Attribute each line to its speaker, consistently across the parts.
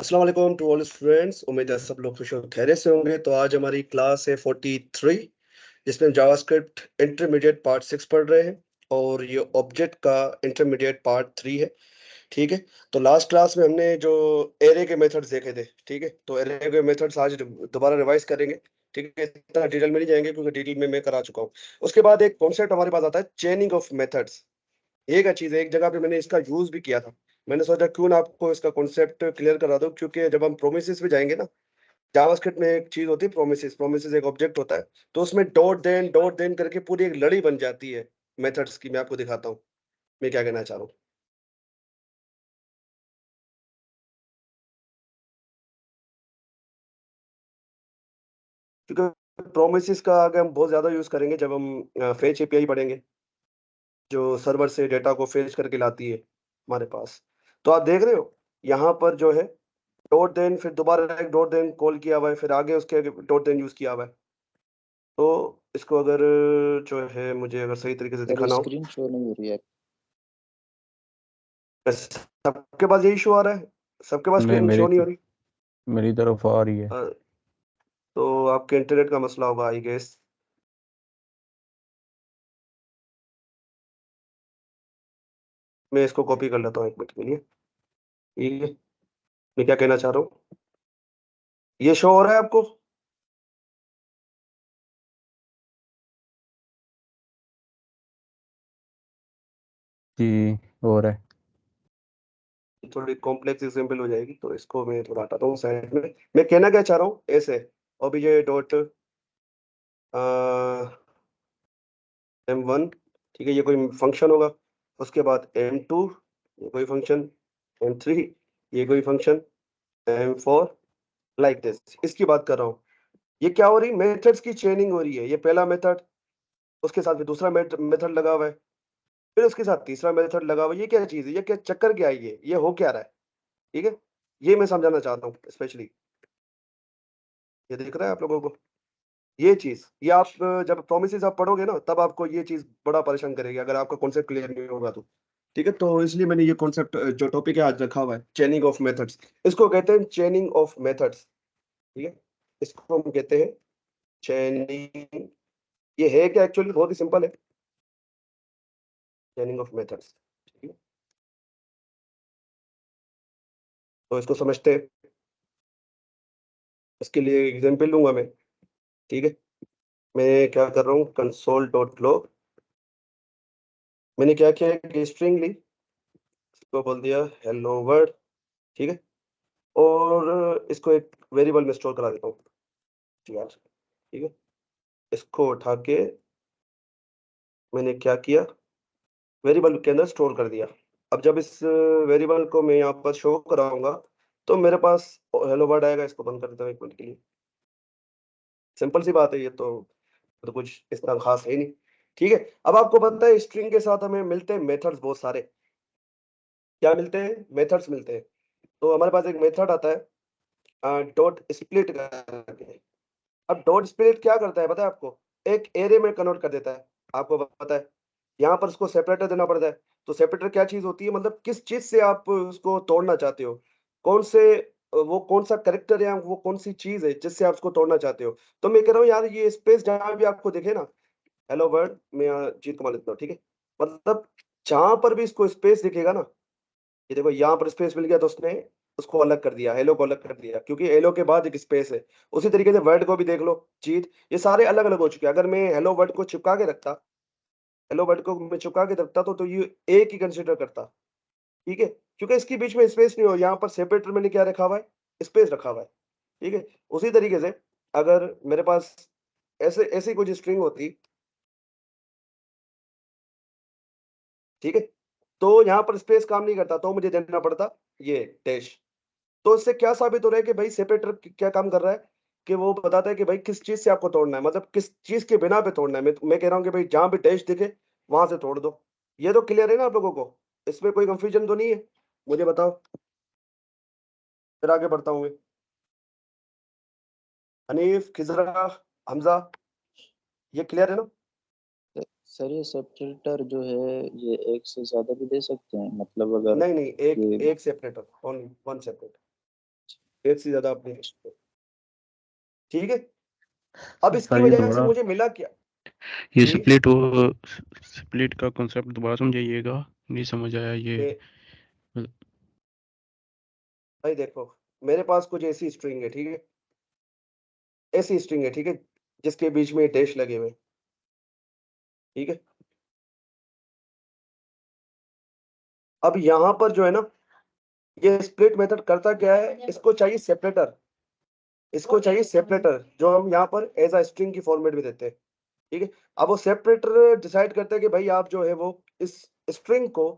Speaker 1: अस्सलाम वालेकुम to all students. उम्मीद है सब लोग खुश और खैरियत से होंगे। तो आज हमारी क्लास है 43, जिसमें जावास्क्रिप्ट इंटरमीडिएट पार्ट 6 पढ़ रहे हैं और ये ऑब्जेक्ट का इंटरमीडिएट पार्ट 3 है। ठीक है, तो लास्ट क्लास में हमने जो एरे के मेथड्स देखे थे, ठीक है, तो एरे के मेथड्स आज दोबारा रिवाइज करेंगे। ठीक है, इतना डिटेल में नहीं जाएंगे क्योंकि डिटेल में मैं करा चुका हूँ। उसके बाद एक कॉन्सेप्ट हमारे पास आता है चेनिंग ऑफ मेथड्स। एक चीज है, एक जगह पे मैंने इसका यूज भी किया था। मैंने सोचा क्यों ना आपको इसका कॉन्सेप्ट क्लियर करा दूं, क्योंकि जब हम प्रोमिसेस पे जाएंगे ना, जावास्क्रिप्ट में एक चीज होती है प्रोमिसेस। प्रोमिसेस एक ऑब्जेक्ट होता है, तो उसमें डॉट देन करके पूरी एक लड़ी बन जाती है मेथड्स की। मैं आपको दिखाता हूँ मैं क्या कहना चाह रहा हूँ। क्योंकि प्रोमिसेस का आगे हम बहुत ज्यादा यूज करेंगे जब हम फेच एपीआई पढ़ेंगे, जो सर्वर से डेटा को फेच करके लाती है हमारे पास। तो आप देख रहे हो यहाँ पर जो है डॉट देन, फिर दोबारा एक डॉट देन कॉल किया हुआ है, फिर आगे उसके डॉट देन यूज किया हुआ है। तो इसको अगर जो है मुझे अगर सही तरीके से
Speaker 2: सर
Speaker 1: दिखाना हो,
Speaker 2: स्क्रीन शो नहीं हो रही है।
Speaker 1: सबके पास यही शो आ रहा है, सबके पास
Speaker 3: नहीं,
Speaker 1: स्क्रीन शो नहीं हो रही।
Speaker 3: मेरी तरफ आ रही है।
Speaker 1: तो आपके इंटरनेट का मसला होगा आई गेस। मैं इसको कॉपी कर लेता हूँ एक मिनट के लिए। ठीक है, मैं क्या कहना चाह रहा हूँ, ये शो हो रहा है आपको?
Speaker 3: जी, हो रहा है।
Speaker 1: थोड़ी कॉम्प्लेक्स एग्जाम्पल हो जाएगी, तो इसको मैं थोड़ा हटाता हूँ साइड में। मैं कहना क्या चाह रहा हूँ, ऐसे ओबीजे डॉट M1, ठीक है, ये कोई फंक्शन होगा। उसके बाद M2, ये कोई फंक्शन। M3, ये कोई फंक्शन। M4, like this. इसकी बात कर रहा हूँ। ये क्या हो रही, मेथड्स की चेनिंग हो रही है। ये पहला मेथड, उसके साथ फिर दूसरा मेथड लगा हुआ है, फिर उसके साथ तीसरा मेथड लगा हुआ है। ये क्या चीज है, ये क्या चक्कर क्या है, ये हो क्या रहा है? ठीक है, ये मैं समझाना चाहता हूँ स्पेशली। ये दिख रहा है आप लोगों को ये चीज? ये आप जब प्रोमिसेस आप पढ़ोगे ना, तब आपको ये चीज बड़ा परेशान करेगी अगर आपका कॉन्सेप्ट क्लियर नहीं होगा तो। ठीक है, तो इसलिए मैंने ये कॉन्सेप्ट जो टॉपिक है आज रखा हुआ है, चेनिंग ऑफ मेथड्स। इसको कहते हैं चेनिंग ऑफ मेथड्स। ठीक है, इसको हम कहते हैं चेनिंग। ये है क्या, एक्चुअली बहुत ही सिंपल है, चेनिंग ऑफ मेथड्स। ठीक है, तो इसको समझते हैं। इसके लिए एग्जाम्पल लूंगा मैं। ठीक है, मैं क्या कर रहा हूँ, कंसोल डॉट लॉग। मैंने क्या किया कि स्ट्रिंग ली, इसको बोल दिया हेलो वर्ल्ड। ठीक है, और इसको एक वेरिएबल में स्टोर करा देता हूँ। ठीक है, इसको उठा के मैंने क्या किया, वेरिएबल के अंदर स्टोर कर दिया। अब जब इस वेरिएबल को मैं यहाँ पर शो कराऊंगा, तो मेरे पास हेलो वर्ड आएगा। इसको बंद कर देता हूँ एक मिनट के लिए। सिंपल सी बात है, ये तो कुछ इतना खास है नहीं। ठीक है, अब आपको पता है स्ट्रिंग के साथ हमें मिलते हैं मेथड्स बहुत सारे। क्या मिलते हैं? मेथड्स मिलते हैं। तो हमारे पास एक मेथड आता है डॉट स्प्लिट करके। अब डॉट स्प्लिट क्या करता है पता है आपको? एक एरे में कन्वर्ट कर देता है। आपको पता है यहाँ पर उसको सेपरेटर देना पड़ता है। तो सेपरेटर क्या चीज होती है, मतलब किस चीज से आप उसको तोड़ना चाहते हो, कौन से वो कौन सा करेक्टर है, वो कौन सी चीज है जिससे आप उसको तोड़ना चाहते हो। तो मैं कह रहा हूँ यार, ये स्पेस जहां भी आपको दिखे ना, हेलो वर्ड, मैं यहाँ जीत कमा लेता हूँ। ठीक है, मतलब जहां पर भी इसको स्पेस दिखेगा ना, ये देखो यहाँ पर स्पेस मिल गया, तो उसने उसको अलग कर दिया, हेलो को अलग कर दिया, क्योंकि हेलो के बाद एक स्पेस है। उसी तरीके से वर्ड को भी देख लो, जीत, ये सारे अलग अलग हो चुके हैं। अगर मैं हेलो वर्ड को चिपका के रखता, हेलो वर्ड को मैं चिपका के रखता तो ये एक ही कंसिडर करता। ठीक है, क्योंकि इसके बीच में स्पेस नहीं हो। यहाँ पर सेपरेटर मैंने क्या रखा हुआ है, स्पेस रखा हुआ है। ठीक है, उसी तरीके से अगर मेरे पास ऐसे ऐसी कुछ स्ट्रिंग होती, ठीक है, तो यहाँ पर स्पेस काम नहीं करता, तो मुझे देना पड़ता ये डैश। तो इससे क्या साबित हो रहा है कि भाई सेपरेटर क्या काम कर रहा है, कि वो बताता है कि भाई किस चीज से आपको तोड़ना है, मतलब किस चीज के बिना पे तोड़ना है। मैं कह रहा हूँ कि भाई जहां भी डैश दिखे वहां से तोड़ दो। ये तो क्लियर है ना आप लोगों को? इसमें कोई कंफ्यूजन तो नहीं है? मुझे बताओ, फिर आगे बढ़ता हूँ मैं। हनीफ, खिजरा, हमजा, ये क्लियर है ना?
Speaker 2: सर ये सेपरेटर जो है ये एक से ज्यादा भी दे सकते हैं, मतलब अगर
Speaker 1: नहीं नहीं, एक
Speaker 2: ये
Speaker 1: एक सेपरेटर, ओनली वन सेपरेटर। एक से ज्यादा आप नहीं कर सकते, ठीक है। अब इसकी
Speaker 3: सर ये
Speaker 1: वजह से
Speaker 3: दोबारा
Speaker 1: मुझे मिला क्या,
Speaker 4: ये
Speaker 1: जी
Speaker 4: स्प्लिट का कॉन्सेप्ट दोबारा समझाइएगा, नहीं समझ आया ये।
Speaker 1: ये भाई देखो, मेरे पास कुछ ऐसी स्ट्रिंग है, ठीक है, ऐसी स्ट्रिंग है, ठीक है, जिसके बीच में डैश लगे हुए हैं, ठीक है। अब यहाँ पर जो है ना, ये स्प्लिट मेथड करता क्या है, इसको चाहिए सेपरेटर, इसको चाहिए सेपरेटर जो हम यहाँ पर एज अ स्ट्रिंग की फॉर्मेट में देते हैं, ठीक है। अब वो सेपरेटर डिसाइड करते हैं कि भाई आप जो है वो इस स्ट्रिंग को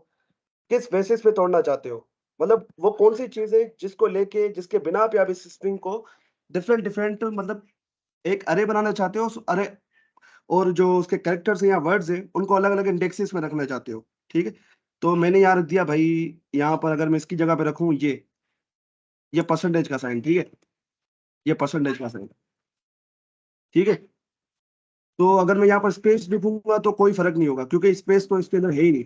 Speaker 1: किस बेसिस पे तोड़ना चाहते हो, मतलब वो कौन सी चीज है जिसको लेके, जिसके बिना पे आप इस स्ट्रिंग को डिफरेंट डिफरेंट मतलब एक अरे बनाना चाहते हो, उस अरे और जो उसके कैरेक्टर्स हैं या वर्ड्स हैं उनको अलग अलग इंडेक्सेस में रखना चाहते हो, ठीक है। तो मैंने यहाँ रख दिया भाई, यहाँ पर अगर मैं इसकी जगह पे रखूं ये परसेंटेज का साइन, ठीक है, ये परसेंटेज का साइन, ठीक है। तो अगर मैं यहाँ पर स्पेस लिखूंगा तो कोई फर्क नहीं होगा क्योंकि स्पेस तो इसके अंदर है ही नहीं।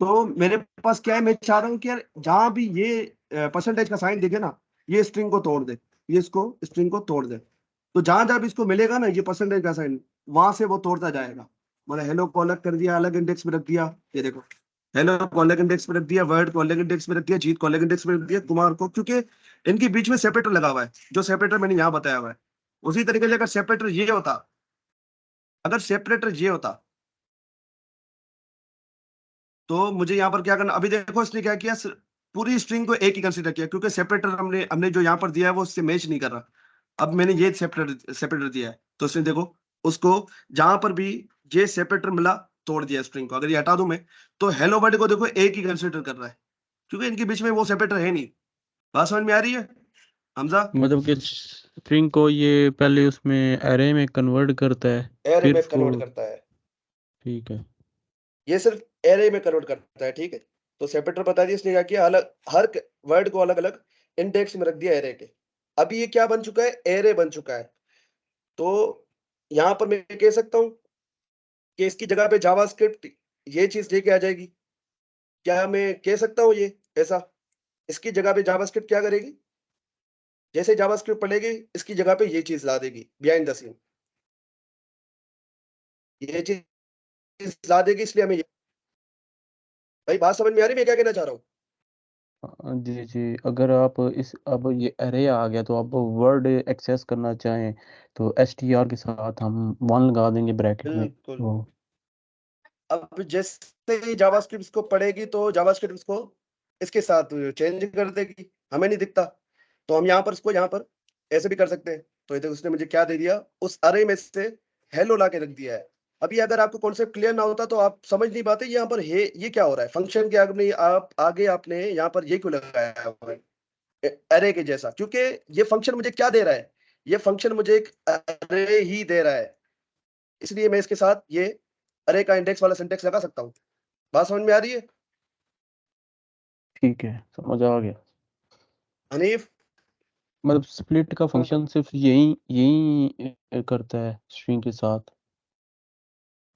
Speaker 1: तो मेरे पास क्या है, मैं चाह रहा हूँ कि यार जहां भी ये परसेंटेज का साइन दिखे ना, ये स्ट्रिंग को तोड़ दे, ये इसको स्ट्रिंग को तोड़ दे। तो जहां जहां भी इसको मिलेगा ना ये परसेंटेज का साइन, वहां से वो तोड़ता जाएगा। मतलब हेलो को अलग कर दिया, अलग इंडेक्स में रख दिया, ये देखो, हेलो को अलग इंडेक्स में रख दिया, वर्ड को अलग इंडेक्स में रख दिया, जीत को अलग इंडेक्स में रख दिया, कुमार को, क्योंकि इनके बीच में सेपरेटर लगा हुआ है, जो सेपरेटर मैंने यहाँ बताया हुआ है। उसी तरीके से अगर सेपरेटर ये होता, अगर सेपरेटर ये होता तो मुझे यहाँ पर क्या करना, अभी देखो इसने क्या किया, पूरी स्ट्रिंग को एक ही कंसीडर किया क्योंकि सेपरेटर हमने हमने जो यहाँ पर दिया है वो उससे मैच नहीं कर रहा। अब मैंने ये सेपरेटर सेपरेटर दिया है तो इसने देखो उसको जहां पर भी ये सेपरेटर मिला तोड़ दिया स्ट्रिंग को। अगर ये हटा दूं मैं तो हेलो वर्ड को देखो एक ही कंसीडर कर रहा है क्योंकि इनके बीच में वो सेपरेटर है नहीं। बात समझ में आ रही है हमजा?
Speaker 3: मतलब कि स्ट्रिंग को ये पहले उसमें एरे में कन्वर्ट करता है,
Speaker 1: एरे
Speaker 3: फिर
Speaker 1: में
Speaker 3: उसको।
Speaker 1: कन्वर्ट करता है,
Speaker 3: ठीक है।
Speaker 1: ये सिर्फ एरे में कन्वर्ट करता है, ठीक है। तो सेपरेटर बता दिया इसने क्या किया, अलग हर वर्ड को अलग अलग इंडेक्स में रख दिया एरे के। अभी ये क्या बन चुका है, एरे बन चुका है। तो यहाँ पर मैं कह सकता हूँ कि इसकी जगह पे जावास्क्रिप्ट ये चीज लेके आ जाएगी। क्या मैं कह सकता हूँ ये ऐसा, इसकी जगह पे जावास्क्रिप्ट क्या करेगी, जैसे जावास्क्रिप्ट पढ़ेगी इसकी जगह पे ये चीज ला देगी बिहाइंड द सीन, ये चीज ला देगी। इसलिए हमें भाई बात समझ में आ रही है मैं क्या कहना चाह रहा हूँ?
Speaker 3: जी जी, अगर आप इस अब ये अरे आ गया तो आप वर्ड एक्सेस करना चाहें तो str के साथ हम 1 लगा देंगे ब्रैकेट में।
Speaker 1: बिल्कुल।
Speaker 3: वो
Speaker 1: अब जैसे ही जावास्क्रिप्ट इसको पढ़ेगी तो जावास्क्रिप्ट इसको इसके साथ चेंज कर देगी, हमें नहीं दिखता। तो हम यहाँ पर इसको यहाँ पर ऐसे भी कर सकते हैं। तो ये देखो उसने मुझे क्या दे दिया, उस अरे में से हेलो ला के रख दिया है। अभी अगर आपको कॉन्सेप्ट क्लियर ना होता तो आप समझ नहीं पाते यहाँ पर है ये क्या हो रहा है, फंक्शन के आगे आप आगे आपने यहाँ पर ये क्यों लगाया हुआ है अरे के जैसा, क्योंकि ये फंक्शन मुझे क्या दे रहा है, ये फंक्शन मुझे एक अरे ही दे रहा है। इसलिए मैं इसके साथ ये अरे का इंडेक्स वाला सिंटेक्स लगा सकता हूँ। बात समझ में आ रही है
Speaker 3: ठीक है, समझ आ गया।
Speaker 1: हनीफ?
Speaker 3: मतलब स्प्लिट का फंक्शन सिर्फ यही यही करता है स्ट्रिंग के साथ।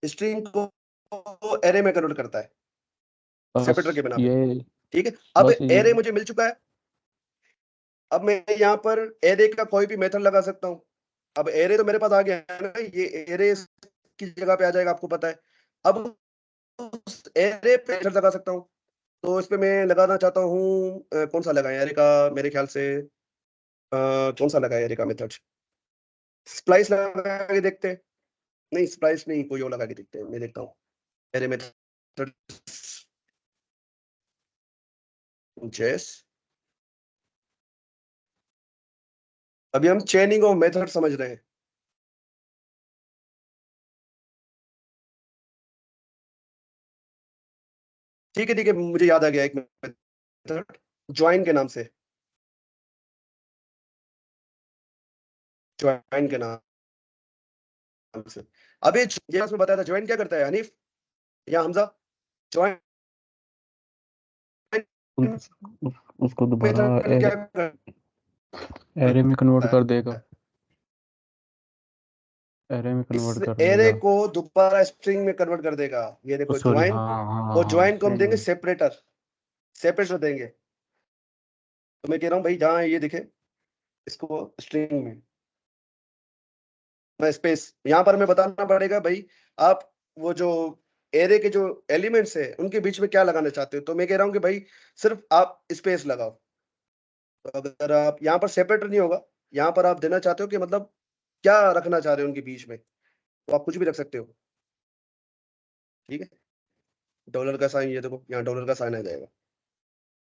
Speaker 1: स्ट्रिंग को एरे में कन्वर्ट करता है सेपरेटर
Speaker 3: बस
Speaker 1: के बिना पे,
Speaker 3: ये
Speaker 1: ठीक है। अब
Speaker 3: बस ये
Speaker 1: एरे मुझे मिल चुका है। अब मैं यहाँ पर एरे का कोई भी मेथड लगा सकता हूँ। अब एरे तो मेरे पास आ गया है ना, ये एरे की जगह पे आ जाएगा, आपको पता है। अब उस एरे पे मेथड लगा सकता हूँ। तो इस पे मैं लगाना चाहता हूँ कौन सा लगाए एरे का, मेरे ख्याल से कौन सा लगाए एरे का मेथड, स्प्लाइस लगा के देखते हैं। नहीं स्प्लाइस नहीं, कोई और लगा के देखते हैं, मैं देखता हूँ एरे मेथड जेस। अभी हम चेनिंग ऑफ मेथड समझ रहे हैं। ठीक है मुझे याद आ गया एक मेथड ज्वाइन के नाम से, ज्वाइन के नाम से। अभी ये उसमें बताया था ज्वाइन क्या करता है हनीफ या हमजा, ज्वाइन
Speaker 3: उसको दोबारा
Speaker 1: मेथड क्या करता
Speaker 3: एरे में कन्वर्ट कर देगा।
Speaker 1: है,
Speaker 3: एरे में
Speaker 1: इस
Speaker 3: कन्वर्ट कर
Speaker 1: एरे
Speaker 3: देगा।
Speaker 1: को दोबारा स्ट्रिंग में कन्वर्ट कर देगा। ये देखो
Speaker 3: सॉरी,
Speaker 1: ज्वाइन,
Speaker 3: हाँ हाँ
Speaker 1: और
Speaker 3: हाँ,
Speaker 1: ज्वाइन को हम
Speaker 3: सही
Speaker 1: देंगे
Speaker 3: है।
Speaker 1: सेपरेटर, सेपरेटर देंगे। तो मैं कह रहा हूँ भाई जहां ये दिखे इसको स्ट्रिंग में मैं स्पेस यहाँ पर मैं बताना पड़ेगा भाई, आप वो जो एरे के जो एलिमेंट्स है उनके बीच में क्या लगाना चाहते हो। तो मैं कह रहा हूँ कि भाई सिर्फ आप स्पेस लगाओ। तो अगर आप यहाँ पर सेपरेटर नहीं होगा, यहाँ पर आप देना चाहते हो कि मतलब क्या रखना चाह रहे हो उनके बीच में, तो आप कुछ भी रख सकते हो। ठीक है, डॉलर का साइन, ये देखो यहाँ डॉलर का साइन आ जाएगा।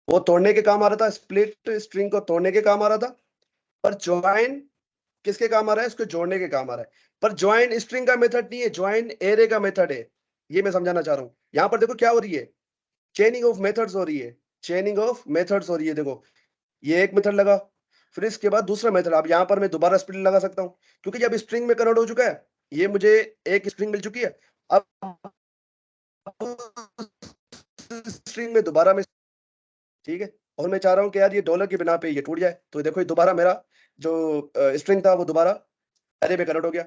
Speaker 1: वो तोड़ने के काम आ रहा था, स्प्लिट स्ट्रिंग को तोड़ने के काम आ रहा था, पर ज्वाइन किसके काम आ रहा है, इसको जोड़ने के काम आ रहा है। पर ज्वाइन स्ट्रिंग का मेथड नहीं है, ज्वाइन एरे का मेथड है। ये मैं समझाना चाह रहा हूँ। यहाँ पर देखो क्या हो रही है, चेनिंग ऑफ मेथड्स हो रही है, चेनिंग ऑफ मेथड्स हो रही है। देखो ये एक मेथड लगा, फिर इसके बाद दूसरा मेथड। अब यहाँ पर मैं दोबारा स्प्लिट लगा सकता हूँ, क्योंकि जब स्ट्रिंग में कन्वर्ट हो चुका है, ये मुझे एक स्ट्रिंग मिल चुकी है। अब स्ट्रिंग में दोबारा में, ठीक है, और मैं चाह रहा हूँ कि यार ये डॉलर की बिना पे ये टूट जाए। तो देखो ये दोबारा मेरा जो स्ट्रिंग था वो दोबारा एरे में कन्वर्ट हो गया।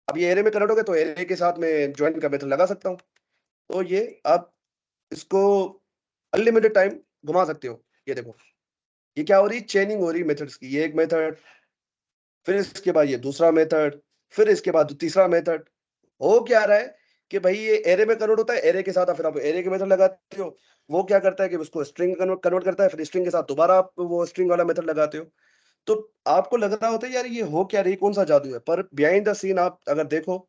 Speaker 1: अब ये एरे में कन्वर्ट हो गया, तो एरे के साथ में ज्वाइन का मेथड लगा सकता हूँ। तो ये आप इसको अनलिमिटेड टाइम घुमा सकते हो। ये देखो ये क्या हो रही, चेनिंग हो रही मेथड्स की। ये एक मेथड, फिर इसके बाद ये दूसरा मेथड, फिर इसके बाद तीसरा मेथड। हो क्या रहा है कि भाई ये एरे में कन्वर्ट होता है, एरे के साथ फिर आप एरे के मेथड लगाते हो। वो क्या करता है कि उसको स्ट्रिंग कन्वर्ट करता है, फिर स्ट्रिंग के साथ दोबारा आप वो स्ट्रिंग वाला मेथड लगाते हो। तो आपको लग रहा होता है यार ये हो क्या रही, कौन सा जादू है, पर बिहाइंड द सीन आप अगर देखो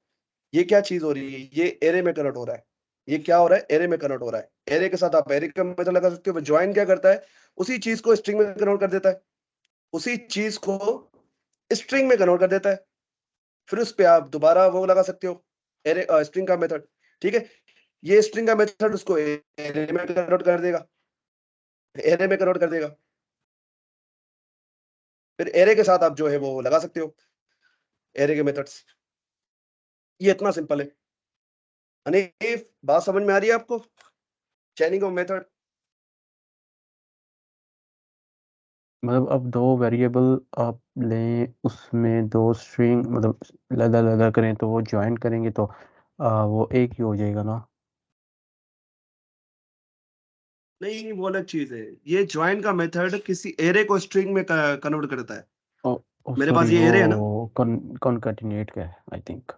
Speaker 1: ये क्या चीज हो रही है, ये एरे में कन्वर्ट हो रहा है। ये क्या हो रहा है, एरे में कन्वर्ट हो रहा है। एरे के साथ आप एरे का मेथड लगा सकते हो। ज्वाइन क्या करता है, उसी चीज को स्ट्रिंग में कन्वर्ट कर देता है, उसी चीज को स्ट्रिंग में कन्वर्ट कर देता है। फिर उस पे आप दोबारा वो लगा सकते हो, एरे स्ट्रिंग का मेथड। ठीक है, ये स्ट्रिंग का मेथड उसको एरे में कन्वर्ट कर देगा, एरे में कन्वर्ट कर देगा। फिर एरे के साथ आप जो है वो लगा सकते हो एरे के मेथड्स। ये इतना सिंपल है। हनीफ, बात समझ में आ रही है आपको, चेनिंग ऑफ मेथड?
Speaker 3: मतलब अब दो वेरिएबल आप लें, उसमें दो स्ट्रिंग मतलब लगा करें तो वो ज्वाइन करेंगे तो वो एक ही हो जाएगा ना।
Speaker 1: नहीं, वो अलग चीज है। ये ज्वाइन का मेथड किसी एरे को स्ट्रिंग में कन्वर्ट करता है।
Speaker 3: ओ,
Speaker 1: मेरे पास
Speaker 3: सॉरी,
Speaker 1: ये एरे है ना,
Speaker 3: वो कॉनकैटिनेट का है आई थिंक।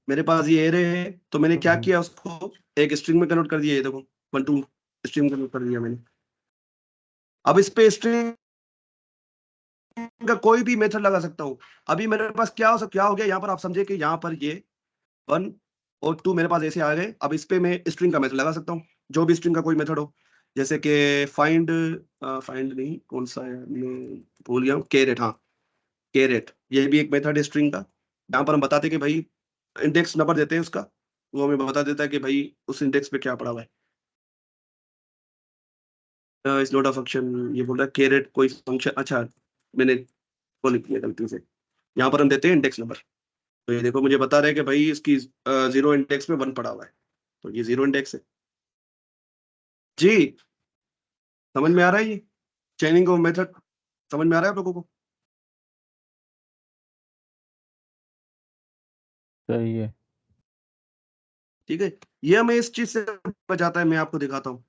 Speaker 1: मेरे पास ये एरे है, तो मैंने क्या किया, उसको एक स्ट्रिंग में कन्वर्ट कर दिया। ये देखो 1 2 स्ट्रिंग में कन्वर्ट कर दिया मैंने। अब इस पे स्ट्रिंग का कोई भी मेथड लगा सकता हूँ। अभी मेरे पास क्या हो गया यहाँ पर, आप समझे कि यहाँ पर ये 1 और 2 मेरे पास ऐसे आ गए। अब इस पे मैं स्ट्रिंग का मेथड लगा सकता हूँ, जो भी स्ट्रिंग का कोई मेथड हो। जैसे कि फाइंड नहीं, कौन सा है, मैं भूल गया हूँ, केरेट। हाँ, केरेट, ये भी एक मेथड है स्ट्रिंग का। यहाँ पर हम बताते हैं कि भाई इंडेक्स नंबर देते हैं उसका, वो हमें बता देता है कि भाई उस इंडेक्स पे क्या पड़ा हुआ है। इज नॉट अ फंक्शन, ये बोल रहा है केरेट कोई फंक्शन। अच्छा, मैंने वो लिख दिया गलती से। यहाँ पर हम देते हैं इंडेक्स नंबर। तो ये देखो मुझे बता रहे हैं कि भाई इसकी 0 इंडेक्स में 1 पड़ा हुआ है, तो ये 0 इंडेक्स है। जी, समझ में आ रहा है ये चेनिंग ऑफ मेथड, समझ में आ रहा है आप लोगों को?
Speaker 3: सही है।
Speaker 1: ठीक है, ये हमें इस चीज से बचाता है। मैं आपको दिखाता हूँ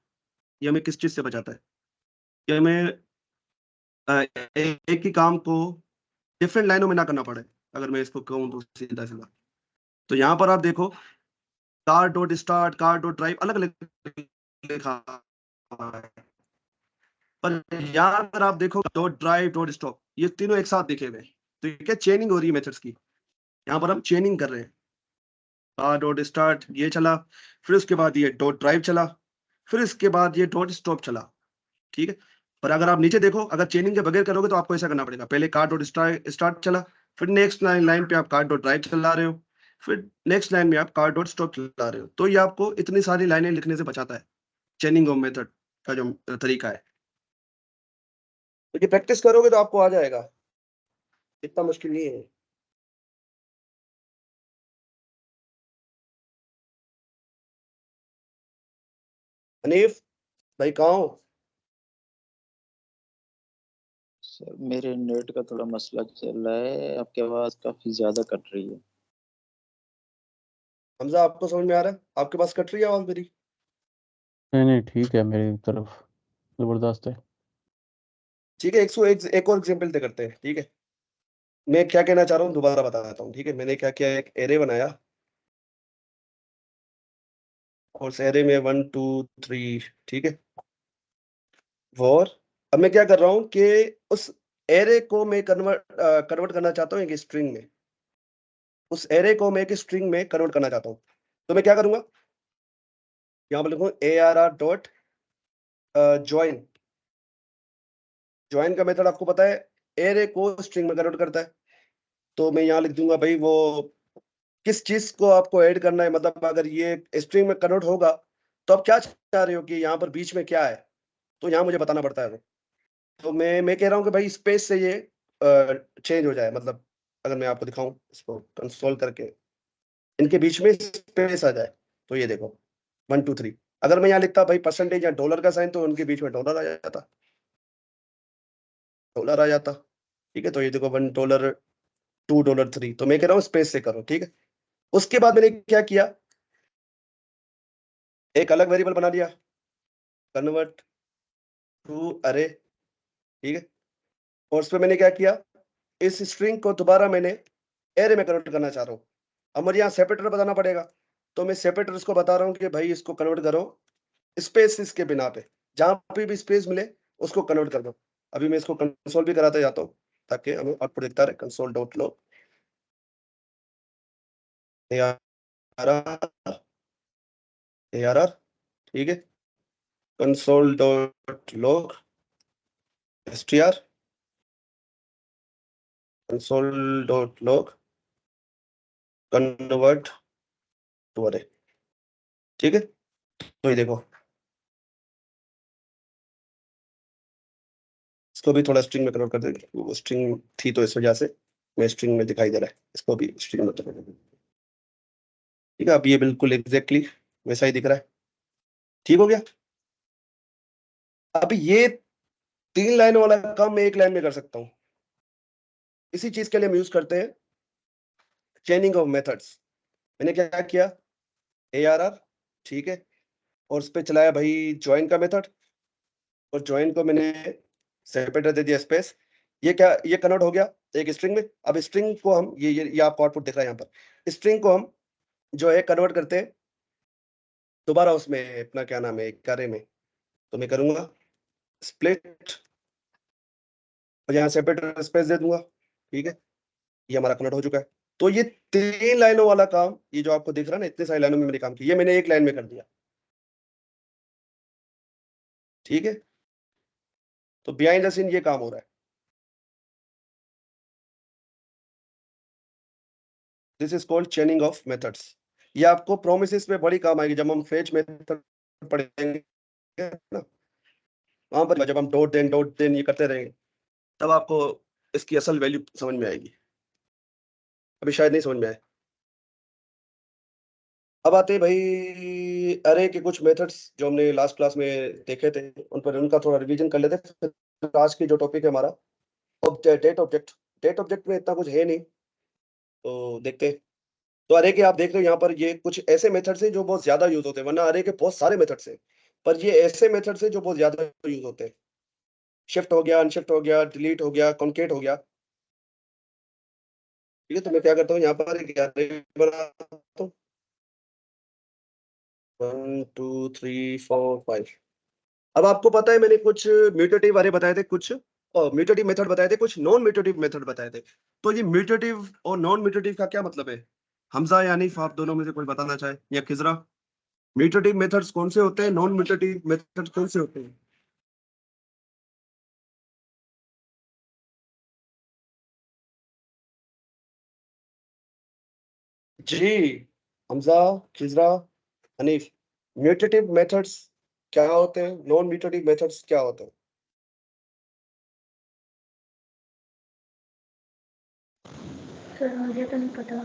Speaker 1: ये हमें किस चीज से बचाता है। ये हमें एक ही काम को डिफरेंट लाइनों में ना करना पड़े। अगर मैं इसको कहूँ तो सीधा सीधा, तो यहाँ पर आप देखो car dot start, car dot drive अलग अलग लिखा हुआ है, पर यहाँ पर आप देखो डॉट ड्राइव डॉट स्टॉप, ये तीनों एक साथ दिखे हुए। तो ये क्या चेनिंग हो रही है मेथड्स की, यहाँ पर हम चेनिंग कर रहे हैं। कार डॉट स्टार्ट ये चला, फिर उसके बाद ये डॉट ड्राइव चला, फिर इसके बाद ये डॉट स्टॉप चला। ठीक है, पर अगर आप नीचे देखो, अगर चेनिंग के बगैर करोगे तो आपको ऐसा करना पड़ेगा, पहले कार डॉट स्टार्ट चला, फिर नेक्स्ट लाइन पे आप कार डॉट ड्राइव चला रहे हो, फिर नेक्स्ट लाइन में आप कार डॉट स्टॉप चला रहे हो। तो ये आपको इतनी सारी लाइनें लिखने से बचाता है, चेनिंग ऑफ मेथड का जो तरीका है। तो ये प्रैक्टिस करोगे तो आपको आ जाएगा, इतना मुश्किल नहीं है। हनीफ भाई कहाँ हो?
Speaker 2: सर मेरे नेट का थोड़ा मसला चल रहा है, आपकी आवाज़ काफ़ी ज़्यादा कट रही है।
Speaker 1: हमजा आपको समझ में आ रहा है? आपके पास कट रही है आवाज मेरी?
Speaker 3: नहीं नहीं, ठीक है, मेरी तरफ जबरदस्त है।
Speaker 1: ठीक है, एक और एग्जाम्पल दे करते हैं। ठीक है, मैं क्या कहना चाह रहा हूँ दोबारा बता देता हूँ, ठीक है। मैंने क्या किया, एक एरे बनाया और उस एरे में 1 2 3, ठीक है। और अब मैं क्या कर रहा हूँ कि उस एरे को मैं कन्वर्ट करना चाहता हूँ एक स्ट्रिंग में। उस एरे को मैं एक स्ट्रिंग में कन्वर्ट करना चाहता हूँ। तो मैं क्या करूंगा, यहाँ पर लिखूँ ARR डॉट ज्वाइन। ज्वाइन का मेथड आपको पता है एरे को स्ट्रिंग में कन्वर्ट करता है। तो मैं यहाँ लिख दूंगा भाई वो किस चीज को आपको ऐड करना है, मतलब अगर ये स्ट्रिंग में कन्वर्ट होगा तो आप क्या चाह रहे हो कि यहाँ पर बीच में क्या है, तो यहाँ मुझे बताना पड़ता है वो। तो मैं कह रहा हूँ कि भाई स्पेस से ये चेंज हो जाए, मतलब अगर मैं आपको दिखाऊं इसको कंसोल करके, इनके बीच में स्पेस आ जाए। तो ये देखो 1 2 3, अगर मैं यहाँ लिखता भाई परसेंटेज या डॉलर का साइन तो उनके बीच में डॉलर आ जाता, डॉलर आ जाता, ठीक है। तो ये देखो $1 $2 3, तो मैं कह रहा हूँ स्पेस से करो, ठीक है। उसके बाद मैंने क्या किया, एक अलग वेरिएबल बना लिया, कन्वर्ट टू अरे, ठीक है। और उस पर मैंने क्या किया, इस स्ट्रिंग को दोबारा मैंने एरे में कन्वर्ट करना चाह रहा हूँ। अब मुझे यहाँ सेपरेटर बताना पड़ेगा, तो मैं सेपरेटर्स को बता रहा हूँ कि भाई इसको कन्वर्ट करो स्पेस के बिना पे, जहां पे भी स्पेस मिले उसको कन्वर्ट कर दो। अभी मैं इसको कंसोल भी कराता जाता हूँ ताकि हमें आउटपुट दिखता रहे। कंसोल डॉट लॉग ARR, ठीक है। Console dot log str, console dot log convert to array, ठीक है। तो ये देखो इसको भी थोड़ा स्ट्रिंग में कन्वर्ट कर देंगे, वो स्ट्रिंग थी तो इस वजह से मैं स्ट्रिंग में दिखाई दे रहा है, इसको भी स्ट्रिंग में कन्वर्ट कर देंगे, ठीक है। अब ये बिल्कुल एग्जैक्टली वैसा ही दिख रहा है, ठीक हो गया। अब ये 3 लाइनों वाला काम मैं 1 लाइन में कर सकता हूँ। इसी चीज के लिए हम यूज करते हैं चेनिंग ऑफ मेथड्स। मैंने क्या किया, ARR, ठीक है। और उस पर चलाया भाई ज्वाइन का मेथड, और ज्वाइन को मैंने सेपरेटर दे दिया स्पेस। ये क्या, ये कन्वर्ट हो गया एक स्ट्रिंग में। अब स्ट्रिंग को हम ये आपको आउटपुट दिख रहा है यहाँ पर, स्ट्रिंग को हम जो है कन्वर्ट करते हैं दोबारा उसमें अपना क्या नाम है कार्य में। तो मैं करूंगा स्प्लिट और यहाँ सेपरेटर स्पेस दे दूंगा, ठीक है। ये हमारा कन्वर्ट हो चुका है। तो ये 3 लाइनों वाला काम, ये जो आपको दिख रहा है ना, इतने सारी लाइनों में मैंने काम किया, ये मैंने 1 लाइन में कर दिया, ठीक है। तो बिहाइंड द सीन ये काम हो रहा है। This is called चेनिंग of methods. ये आपको प्रोमिसेस में बड़ी काम आएगी जब हम फेच मेथड पढ़ेंगे ना, वहां पर जब हम डॉट देन ये करते रहेंगे तब आपको इसकी असल वैल्यू समझ में आएगी। अभी शायद नहीं समझ में आए। अब आते हैं भाई अरे के कुछ मेथड्स जो हमने लास्ट क्लास में देखे थे, उन पर उनका थोड़ा रिवीजन कर लेते हैं। फिर आज की जो टॉपिक है हमारा डेट ऑब्जेक्ट। डेट ऑब्जेक्ट में इतना कुछ है नहीं, तो देखते हैं। तो अरे के आप देख रहे हो यहाँ पर ये कुछ ऐसे मेथड्स हैं जो बहुत ज्यादा यूज होते हैं, वरना अरे के बहुत सारे मेथड्स हैं, पर ये ऐसे मेथड्स हैं जो बहुत ज्यादा यूज होते हैं। शिफ्ट हो गया, अनशिफ्ट हो गया, डिलीट हो गया, कॉन्केट हो गया, ठीक है। तो मैं क्या करता हूँ यहाँ पर एक array बनाता हूँ 1 2 3 4 5। अब आपको पता है मैंने कुछ म्यूटेटिव अरे बताए थे, कुछ और म्यूटेटिव मेथड बताए थे, कुछ नॉन म्यूटेटिव मेथड बताए थे। तो ये म्यूटेटिव और नॉन म्यूटेटिव का क्या मतलब है, हमजा यानी आप दोनों में से कोई बताना चाहे, या खिजरा। म्यूटेटिव मेथड्स कौन से होते हैं, नॉन म्यूटेटिव मेथड्स कौन से होते हैं? जी, हमजा, खिजरा, हनीफ, म्यूटेटिव मेथड्स क्या होते हैं, नॉन म्यूटेटिव मेथड्स क्या होते हैं?
Speaker 5: सर मुझे तो नहीं पता।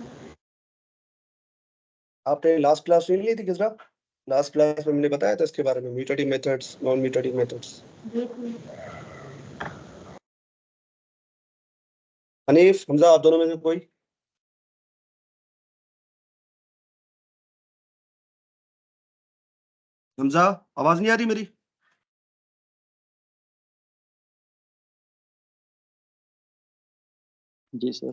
Speaker 1: आपने लास्ट क्लास नहीं ली थी खिजरा? लास्ट क्लास में मैंने बताया था इसके बारे में, mutative methods, non mutative methods. Hanif, Hamza, आप दोनों में से कोई? हमजा, आवाज नहीं आ रही मेरी?
Speaker 2: जी सर।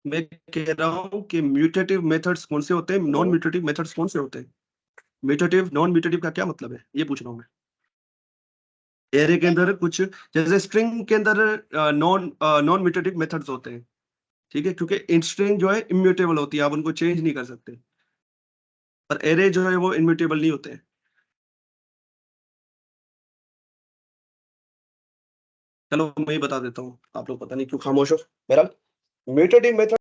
Speaker 1: मैं कह रहा हूँ कि म्यूटेटिव मेथड्स कौन से होते हैं, नॉन म्यूटेटिव मेथड्स कौन से होते हैं? म्यूटेटिव नॉन म्यूटेटिव का क्या मतलब है, ये पूछ रहा हूँ मैं। एरे के अंदर कुछ, जैसे स्ट्रिंग के अंदर नॉन म्यूटेटिव मेथड्स होते हैं, ठीक है, क्योंकि इन स्ट्रिंग जो है इम्यूटेबल होती है, आप उनको चेंज नहीं कर सकते, पर एरे जो है वो इम्यूटेबल नहीं होते हैं। चलो मैं ही बता देता हूँ, आप लोग पता नहीं क्यों खामोश हो। बहरहाल म्यूटेटिव मेथड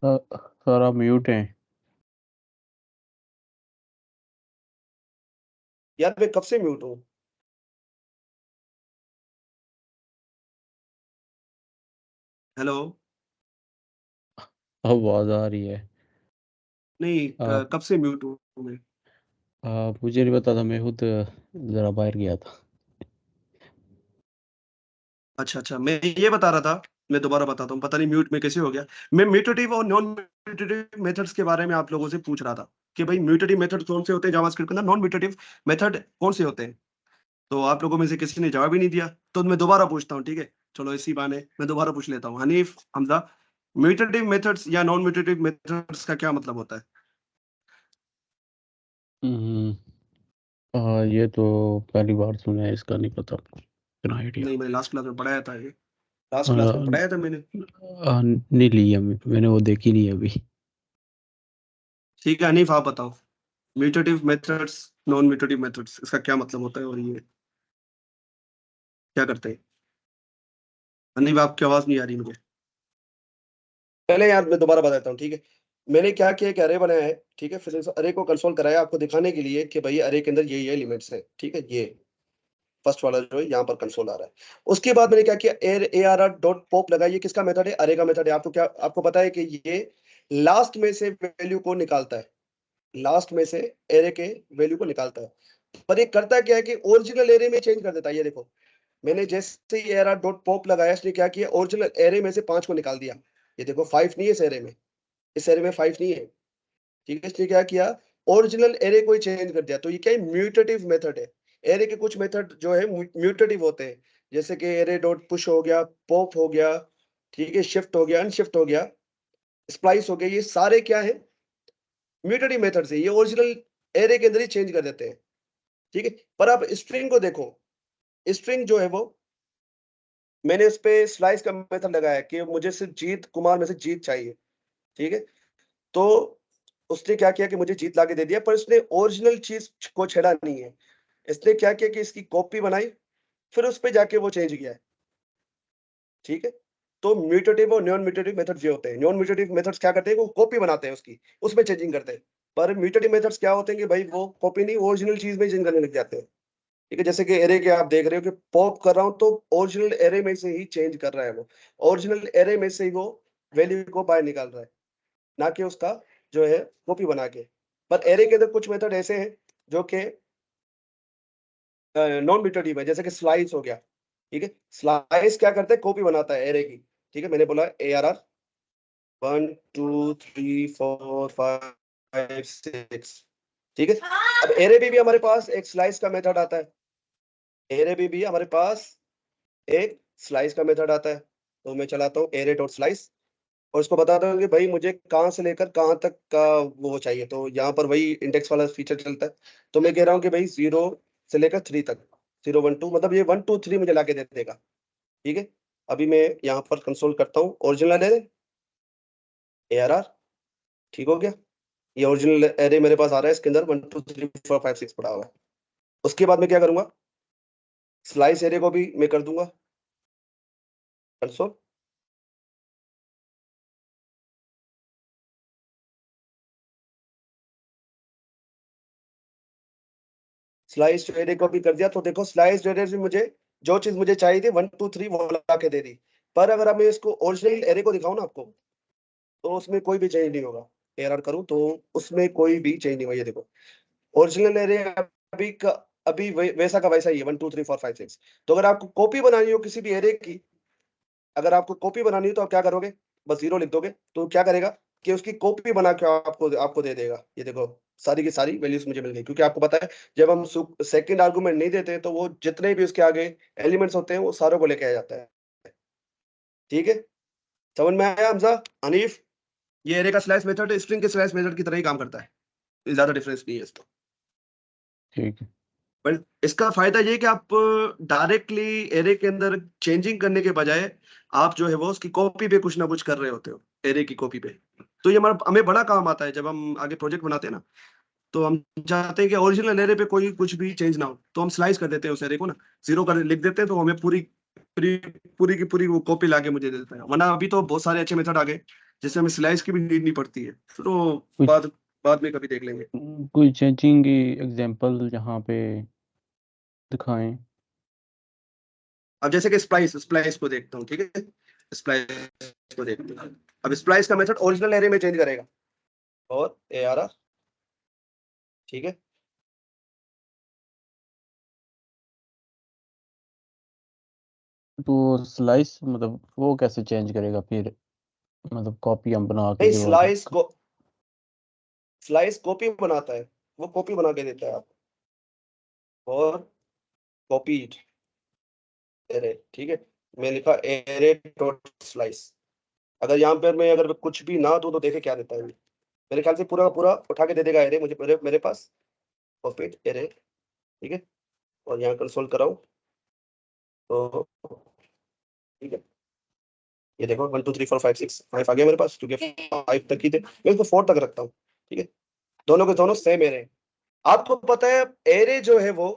Speaker 3: सर आप म्यूट हैं।
Speaker 1: यार मैं कब से म्यूट हूँ? हेलो।
Speaker 3: अब आवाज आ रही है।
Speaker 1: नहीं,
Speaker 3: आप
Speaker 1: कब से म्यूट हूँ मैं?
Speaker 3: मुझे नहीं पता था, मैं खुद जरा बाहर गया था।
Speaker 1: अच्छा, मैं ये बता रहा था, मैं दोबारा बताता हूँ, पता नहीं म्यूट में कैसे हो गया। मैं म्यूटेटिव और नॉन म्यूटेटिव मेथड्स के बारे में आप लोगों से पूछ रहा था कि भाई म्यूटेटिव मेथड कौन से होते हैं जावास्क्रिप्ट के अंदर, नॉन म्यूटेटिव मेथड कौन से होते हैं। तो आप लोगों में से किसी ने जवाब ही नहीं दिया, तो मैं दोबारा पूछता हूँ, ठीक है? चलो इसी बहाने मैं दोबारा पूछ लेता हूँ। हनीफ, हमजा, म्यूटेटिव मेथड्स या नॉन म्यूटेटिव मेथड्स का क्या मतलब होता है?
Speaker 3: हम्म, ये तो पहली बार सुना है, इसका नहीं पता, इतना आइडिया।
Speaker 1: नहीं, मैंने लास्ट क्लास में पढ़ाया था ये, लास्ट क्लास में पढ़ाया था मैंने।
Speaker 3: नहीं लिया, मैंने वो देखी नहीं अभी।
Speaker 1: ठीक है हनीफ, आप बताओ म्यूटेटिव मेथड्स, नॉन म्यूटेटिव मेथड्स, इसका क्या मतलब होता है और ये क्या करते हैं? हनीफ आपकी आवाज नहीं आ रही मुझे। पहले यार मैं दोबारा बताता हूँ, ठीक है? मैंने क्या किया, एक अरे बनाया है, ठीक है? फिर इस अरे को कंसोल कराया आपको दिखाने के लिए कि भाई अरे के अंदर ये एलिमेंट्स हैं, ठीक है? ये फर्स्ट वाला जो है यहाँ पर कंसोल आ रहा है। उसके बाद मैंने क्या किया, ARR.pop लगाई, ये किसका मेथड है? अरे का मेथड है। आपको पता है कि ये लास्ट में से वैल्यू को निकालता है, लास्ट में से एरे के वैल्यू को निकालता है। पर ये करता क्या है कि ओरिजिनल एरे में चेंज कर देता है। ये देखो, मैंने जैसे ही ARR.pop लगाया, इसने क्या किया, ओरिजिनल एरे में से 5 को निकाल दिया। ये देखो 5 नहीं है इस एरे में, इस एरे में 5 नहीं है, ठीक है? इसने क्या किया, ओरिजिनल एरे को ही चेंज कर दिया। तो ये क्या है, म्यूटेटिव मेथड है। एरे के कुछ मेथड जो है म्यूटेटिव होते हैं, जैसे कि एरे डॉट पुश हो गया, पॉप हो गया, ठीक है, शिफ्ट हो गया, अनशिफ्ट हो गया, स्प्लाइस हो गया, ये सारे क्या है, म्यूटेटिव मेथड है। ये ओरिजिनल एरे के अंदर ही चेंज कर देते हैं, ठीक है? पर आप स्ट्रिंग को देखो, स्ट्रिंग जो है वो मैंने उस पे स्लाइस का मेथड लगाया कि मुझे सिर्फ जीत कुमार में से जीत चाहिए, ठीक है। तो उसने क्या किया कि मुझे जीत लाके दे दिया, पर उसने ओरिजिनल चीज को छेड़ा नहीं है। इसने क्या किया कि इसकी कॉपी बनाई, फिर उस पे जाके वो चेंज किया है, ठीक है। तो म्यूटेटिव और नॉन म्यूटेटिव मेथड्स ये होते हैं। नॉन म्यूटेटिव मेथड्स क्या करते हैं, वो कॉपी बनाते हैं उसकी, उसमें चेंजिंग करते हैं। पर म्यूटेटिव मेथड्स क्या होते हैं कि भाई वो कॉपी नहीं, ओरिजिनल चीज में चेंज करने लग जाते हैं, ठीक है। जैसे कि एरे के आप देख रहे हो कि पॉप कर रहा हूं तो ओरिजिनल एरे में से ही चेंज कर रहा है, वो ओरिजिनल एरे में से ही वो वैल्यू को बाहर निकाल रहा है, ना कि उसका जो है कॉपी बना के। पर एरे के अंदर कुछ मेथड ऐसे हैं जो कि नॉन म्यूटेटिव है, जैसे कि स्लाइस हो गया, ठीक है। स्लाइस क्या करता है, कॉपी बनाता है एरे की, ठीक है। मैंने बोला ARR 1 2 3 4 5 6, ठीक है। अब एरे भी हमारे पास एक स्लाइस का मेथड आता है, एरे भी हमारे पास एक स्लाइस का मेथड आता है। तो मैं चलाता हूँ एरे डॉट स्लाइस और उसको बताता हूँ कि भाई मुझे कहाँ से लेकर कहाँ तक का वो चाहिए। तो यहाँ पर वही इंडेक्स वाला फीचर चलता है। तो मैं कह रहा हूँ कि भाई 0 से लेकर 3 तक, 0 1 2, मतलब ये 1 2 3 मुझे लाके दे देगा, ठीक है। अभी मैं यहाँ पर कंसोल करता हूँ, ओरिजिनल एरे ARR, ठीक हो गया। ये ओरिजिनल एरे मेरे पास आ रहा है, इसके अंदर 1 2 3 4 5 6 पड़ा हुआ है। उसके बाद मैं क्या करूंगा, स्लाइस एरे को भी मैं कर दूंगा कंसोल। स्लाइस एरे को भी कर दिया। तो देखो स्लाइस एरे से मुझे जो चीज मुझे चाहिए थी 1 2 3 वो ला के दे दी। पर अगर अब मैं इसको ओरिजिनल एरे को दिखाऊं ना आपको, तो उसमें कोई भी चेंज नहीं होगा। एरर करूं तो उसमें कोई भी चेंज नहीं हुआ। ये देखो ओरिजिनल एरे अभी वैसा का वैसा ही है, 1 2 3 4 5 6। तो अगर आपको कॉपी बनानी हो किसी भी एरे की, अगर आपको कॉपी बनानी हो तो आप क्या करोगे, बस 0 लिख दोगे, तो क्या करेगा कि उसकी कॉपी बना के आपको आपको दे देगा। ये देखो सारी की सारी वैल्यूज मुझे मिल गई, क्योंकि आपको पता है जब हम सेकंड आर्गुमेंट नहीं देते तो वो जितने भी उसके आगे एलिमेंट्स होते हैं वो सारों को लेके आ जाता है, ठीक है। समझ में आया हमजा, हनीफ? ये एरे का slash method string K slash method की तरह ही काम करता है, ज्यादा डिफरेंस नहीं है इसका।
Speaker 3: ठीक है।
Speaker 1: बट इसका फायदा ये कि आप डायरेक्टली एरे के अंदर चेंजिंग करने के बजाय आप जो है वो उसकी कॉपी पे कुछ ना कुछ कर रहे होते हो, एरे की कॉपी पे। तो ये हमारा हमें बड़ा काम आता है जब हम आगे प्रोजेक्ट बनाते हैं ना। तो हम चाहते हैं कि ओरिजिनल एरे पे कोई कुछ भी चेंज ना हो, तो हम स्लाइस कर देते हैं उस एरे को ना, 0 कर लिख देते हैं, तो हमें पूरी पूरी पूरी की पूरी वो कॉपी लाके मुझे दे देता है। वरना अभी तो बहुत सारे अच्छे मेथड आ गए जिससे हमें स्लाइस की भी नीड नहीं पड़ती है। तो
Speaker 3: कुछ
Speaker 1: बाद में कभी देख लेंगे।
Speaker 3: कोई चेंजिंग की एग्जांपल यहाँ पे दिखाएं।
Speaker 1: अब जैसे कि स्प्लाइस स्प्लाइस को देखता हूँ, ठीक है। स्प्लाइस को देखते हैं। अब स्प्लाइस का मेथड ओरिजिनल एरे में चेंज करेगा और ARR, ठीक है।
Speaker 3: तो स्लाइस मतलब वो कैसे चेंज करेगा फिर, मतलब कॉपी हम बना के
Speaker 1: नहीं,
Speaker 3: जो
Speaker 1: स्लाइस कॉपी बनाता है, वो कॉपी बना के देता है आप, और कॉपीड एरे, ठीक है। मैं लिखा एरे डॉट स्लाइस। अगर यहाँ पर मैं अगर कुछ भी ना दूं तो देखे क्या देता है। मेरे ख्याल से पूरा का पूरा उठा के दे देगा एरे मुझे, मेरे पास कॉपीड एरे, ठीक है। और यहाँ कंसोल कराऊं तो ठीक है, ये देखो 1 2 3 4 5 6 5 आ गया मेरे पास, क्योंकि 5 तक ही थे। मैं इसको 4 तक रखता हूँ, ठीक है। दोनों के दोनों सेम एरे हैं। आपको पता है एरे जो है वो,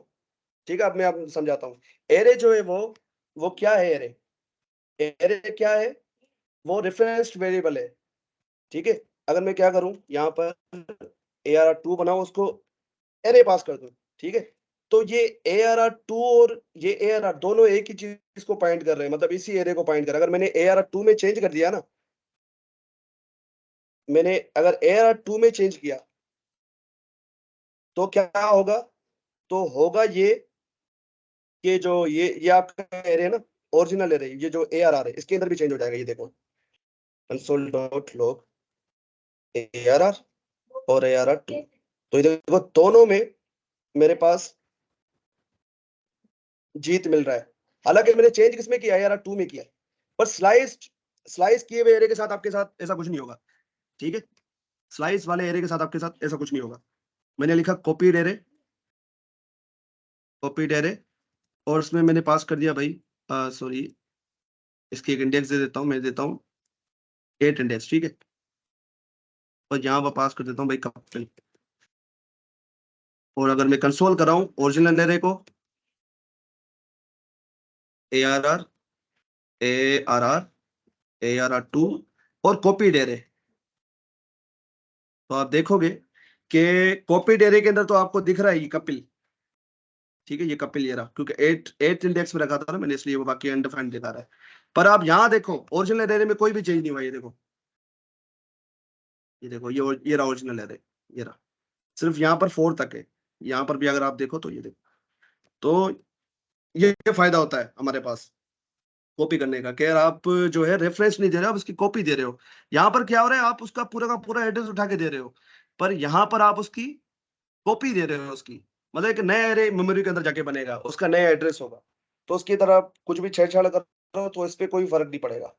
Speaker 1: ठीक है, अब मैं आपको समझाता हूँ। एरे जो है वो क्या है, एरे एरे क्या है, वो रेफरेंस वेरिएबल है, ठीक है। अगर मैं क्या करूं यहाँ पर ARR2 बनाऊं, उसको एरे पास कर दूं, ठीक है। तो ये ARR2 और ये ARR दोनों एक ही चीज को पॉइंट कर रहे हैं, मतलब इसी एरे को पॉइंट कर रहे हैं। अगर मैंने ARR2 में चेंज कर दिया ना, मैंने अगर ARR2 में चेंज किया तो क्या होगा, तो होगा ये कि जो ये आपका एरे है ना, ओरिजिनल एरे, ये जो ARR है इसके अंदर भी चेंज हो जाएगा। ये देखो कंसोल डॉट लॉग ARR और ARR2, तो ये देखो दोनों में मेरे पास जीत मिल रहा है। हालांकि मैंने चेंज किसमें किया, ARR2 में किया। पर स्लाइस किए हुए एरे के साथ आपके साथ ऐसा कुछ नहीं होगा, ठीक है। स्लाइस वाले एरे के साथ आपके साथ ऐसा कुछ नहीं होगा। मैंने लिखा कॉपीड एरे और उसमें मैंने पास कर दिया भाई, सॉरी इसकी एक इंडेक्स दे देता हूँ, मैं देता हूँ 8 इंडेक्स, ठीक है। और यहाँ पर पास कर देता हूँ भाई कपिल। और अगर मैं कंसोल कराऊं ओरिजिनल एरे को, ARR ARR ARR2 और कॉपी एरे, तो आप देखोगे कि कॉपी एरे के अंदर तो आपको दिख रहा है ये कपिल, ठीक है, ये कपिल ये रहा, क्योंकि 8 इंडेक्स में रखा था ना मैंने, इसलिए वो बाकी अनडिफाइंड दिखा रहा है। पर आप यहाँ देखो ओरिजिनल एरे में कोई भी चेंज नहीं हुआ, ये देखो, ये देखो, ये रहा ओरिजिनल एरे, ये रहा, सिर्फ यहाँ पर 4 तक है। यहाँ पर भी अगर आप देखो तो ये देखो, तो ये फायदा होता है हमारे पास कॉपी करने का, कि यार आप जो है रेफरेंस नहीं दे रहे हो, आप उसकी कॉपी दे रहे हो। यहाँ पर क्या हो रहा है, आप उसका पूरा का पूरा एड्रेस उठा के दे रहे हो, पर यहाँ पर आप उसकी कॉपी दे रहे हो उसकी, मतलब एक नया एरे मेमोरी के अंदर जाके बनेगा, उसका नया एड्रेस होगा। तो उसकी तरह आप कुछ भी छेड़छाड़ कर रहे हो तो इस पे कोई फर्क नहीं पड़ेगा।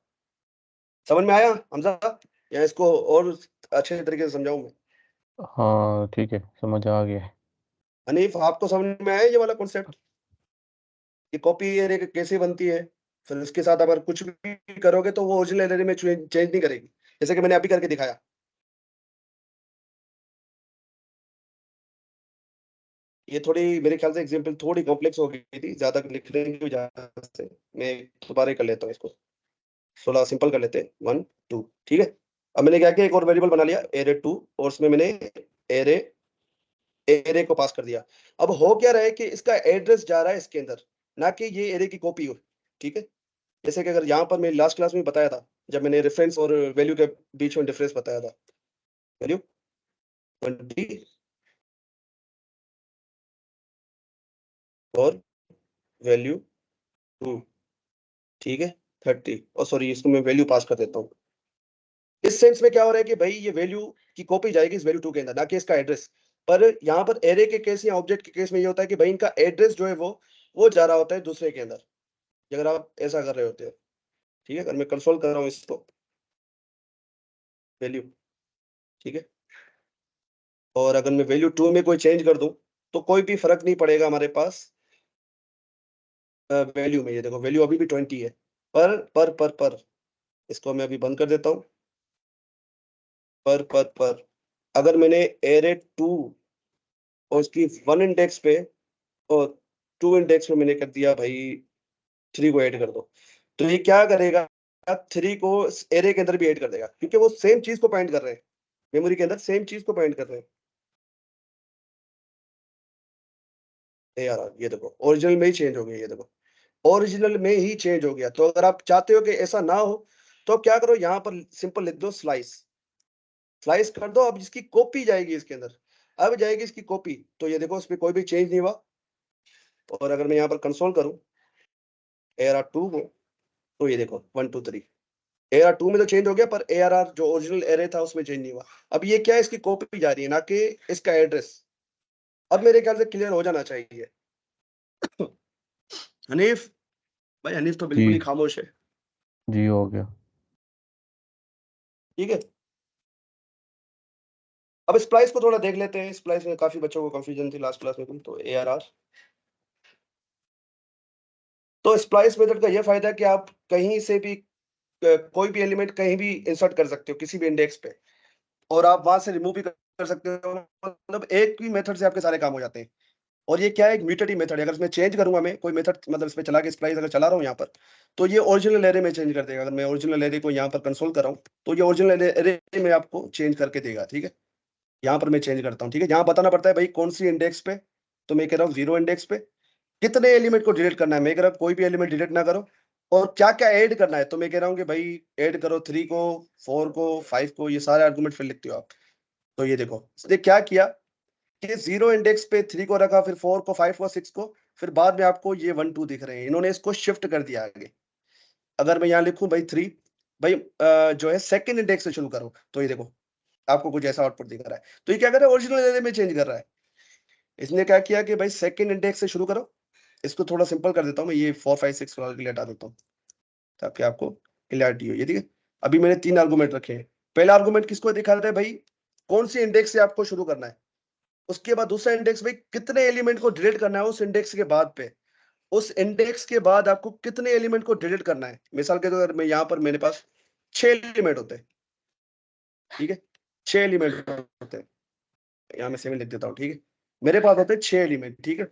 Speaker 1: समझ में आया हमजा, या इसको और अच्छे तरीके से समझाऊं मैं?
Speaker 3: हाँ ठीक है, समझ आ गया है।
Speaker 1: हनीफ, आपको समझ में आया ये वाला कॉन्सेप्ट कि कॉपी एरे कैसे बनती है? फिर उसके साथ अगर कुछ भी करोगे तो वो ओरिजिनल एरे में चेंज नहीं करेगी, जैसे कि मैंने अभी करके दिखाया। ये थोड़ी मेरे ख्याल से एग्जांपल थोड़ी कॉम्प्लेक्स हो गई थी, ज्यादा लिखने की वजह से। मैं दोबारा कर लेता हूँ इसको, 16 सिंपल कर लेते हैं, 1 2, ठीक है। अब मैंने क्या किया, एक और वेरिएबल बना लिया array2, और उसमें मैंने एरे एरे को पास कर दिया। अब हो क्या रहा है कि इसका एड्रेस जा रहा है इसके अंदर, ना कि ये एरे की कॉपी हो, ठीक है। जैसे कि अगर यहाँ पर मैं लास्ट क्लास में बताया था, जब मैंने रेफरेंस और वैल्यू के बीच में डिफरेंस बताया था, वैल्यू 20 और वैल्यू 2, ठीक है, 30, और सॉरी इसको मैं वैल्यू पास कर देता हूँ। इस सेंस में क्या हो रहा है कि भाई ये वैल्यू की कॉपी जाएगी इस वैल्यू 2 के अंदर, ना कि इसका एड्रेस। पर यहाँ पर एरे के केस या ऑब्जेक्ट के केस में ये होता है कि भाई इनका एड्रेस जो है वो जा रहा होता है दूसरे के अंदर, अगर आप ऐसा कर रहे होते हो, ठीक है। अगर मैं कंसोल कर रहा हूँ इसको, वैल्यू, ठीक है, और अगर मैं वैल्यू 2 में कोई चेंज कर दूं तो कोई भी फर्क नहीं पड़ेगा हमारे पास वैल्यू में। ये देखो वैल्यू अभी भी 20 है, पर इसको मैं अभी बंद कर देता हूँ। पर अगर मैंने एरे 2 और उसकी 1 इंडेक्स पे और 2 इंडेक्स में मैंने कर दिया भाई 3 को ऐड कर दो, तो ये क्या करेगा, 3 को एरे के अंदर भी ऐड कर देगा, क्योंकि वो सेम चीज को पॉइंट कर रहे हैं, मेमोरी के अंदर सेम चीज को पॉइंट कर रहे हैं। यार ये देखो ओरिजिनल में ही चेंज हो गया, ये देखो ओरिजिनल में ही चेंज हो गया। तो अगर आप चाहते हो कि ऐसा ना हो तो क्या करो, यहाँ पर सिंपल लिख दो स्लाइस, स्लाइस कर दो। अब इसकी कॉपी जाएगी इसके अंदर, अब जाएगी इसकी कॉपी, तो ये देखो इसमें कोई भी चेंज नहीं हुआ। और अगर मैं यहाँ पर कंसोल करूं ARR2 को, तो ये देखो 1 2 3, ARR2 में तो चेंज हो गया, पर ARR जो ओरिजिनल एरे था उसमें चेंज नहीं हुआ। अब ये क्या है, इसकी कॉपी जा रही है, ना कि इसका एड्रेस। अब मेरे ख्याल से क्लियर हो जाना चाहिए। हनीफ भाई, हनीफ तो बिल्कुल ही
Speaker 3: जी
Speaker 1: खामोश है,
Speaker 3: जी हो गया।
Speaker 1: ठीक है। अब स्प्लाइस को थोड़ा देख लेते हैं, स्प्लाइस में काफी बच्चों को कंफ्यूजन थी लास्ट क्लास में भी। तो ARR, तो स्प्लाइस मेथड का यह फायदा है कि आप कहीं से भी कोई भी एलिमेंट कहीं भी इंसर्ट कर सकते हो किसी भी इंडेक्स पे, और आप वहां से रिमूव भी कर सकते हो। मतलब एक ही मेथड से आपके सारे काम हो जाते हैं। और ये क्या है, एक म्यूटेटिव मेथड है। अगर इसमें चेंज करूंगा मैं कोई मेथड, मतलब इसमें चला के स्प्लाइस अगर चला रहा हूँ यहाँ पर, तो ये ओरिजिनल एरे में चेंज कर देगा। अगर मैं ओरिजिनल एरे को यहाँ पर कंसोल कर रहा हूँ तो ये ओरिजिनल एरे में आपको चेंज करके देगा, ठीक है। यहाँ पर मैं चेंज करता हूँ, ठीक है। यहाँ बताना पड़ता है भाई कौन सी इंडेक्स पे, तो मैं कह रहा हूँ 0 इंडेक्स पे कितने एलिमेंट को डिलीट करना है। मैं कह रहा हूँ कोई भी एलिमेंट डिलीट ना करो, और क्या क्या ऐड करना है, तो मैं कह रहा हूँ कि भाई ऐड करो 3 को, 4 को, 5 को, ये सारे आर्गुमेंट फिर लिखते हो आप। तो ये देखो इसने क्या किया कि 0 इंडेक्स पे 3 को रखा, फिर 4 को, 5 को, 6 को, फिर बाद में आपको ये 1 2 दिख रहे हैं, इन्होंने इसको शिफ्ट कर दिया आगे। अगर मैं यहाँ लिखूं भाई 3, भाई जो है सेकंड इंडेक्स से शुरू करो, तो ये देखो आपको कुछ ऐसा आउटपुट दिख रहा है। तो ये क्या कर रहा है, ओरिजिनल एरे में चेंज कर रहा है। इसने क्या किया कि भाई सेकंड इंडेक्स से शुरू करो। इसको थोड़ा सिंपल कर देता हूँ मैं, ये 4 5 6 के लिए हटा देता हूँ ताकि आपको क्लियरिटी हो। ये ठीक है। अभी मैंने 3 आर्गुमेंट रखे हैं। पहला आर्गुमेंट किसको दिखा रहा है भाई, कौन सी इंडेक्स से आपको शुरू करना है। उसके बाद दूसरा इंडेक्स भाई कितने एलिमेंट को डिलीट करना है उस इंडेक्स के बाद पे। उस इंडेक्स के बाद आपको कितने एलिमेंट को डिलीट करना है। मिसाल के तौर पर यहाँ पर मेरे पास 6 एलिमेंट होते हैं, ठीक है, 6 एलिमेंट होते हैं, यहाँ मैं 7 लिख देता हूँ, ठीक है, मेरे पास होते हैं 6 एलिमेंट, ठीक है।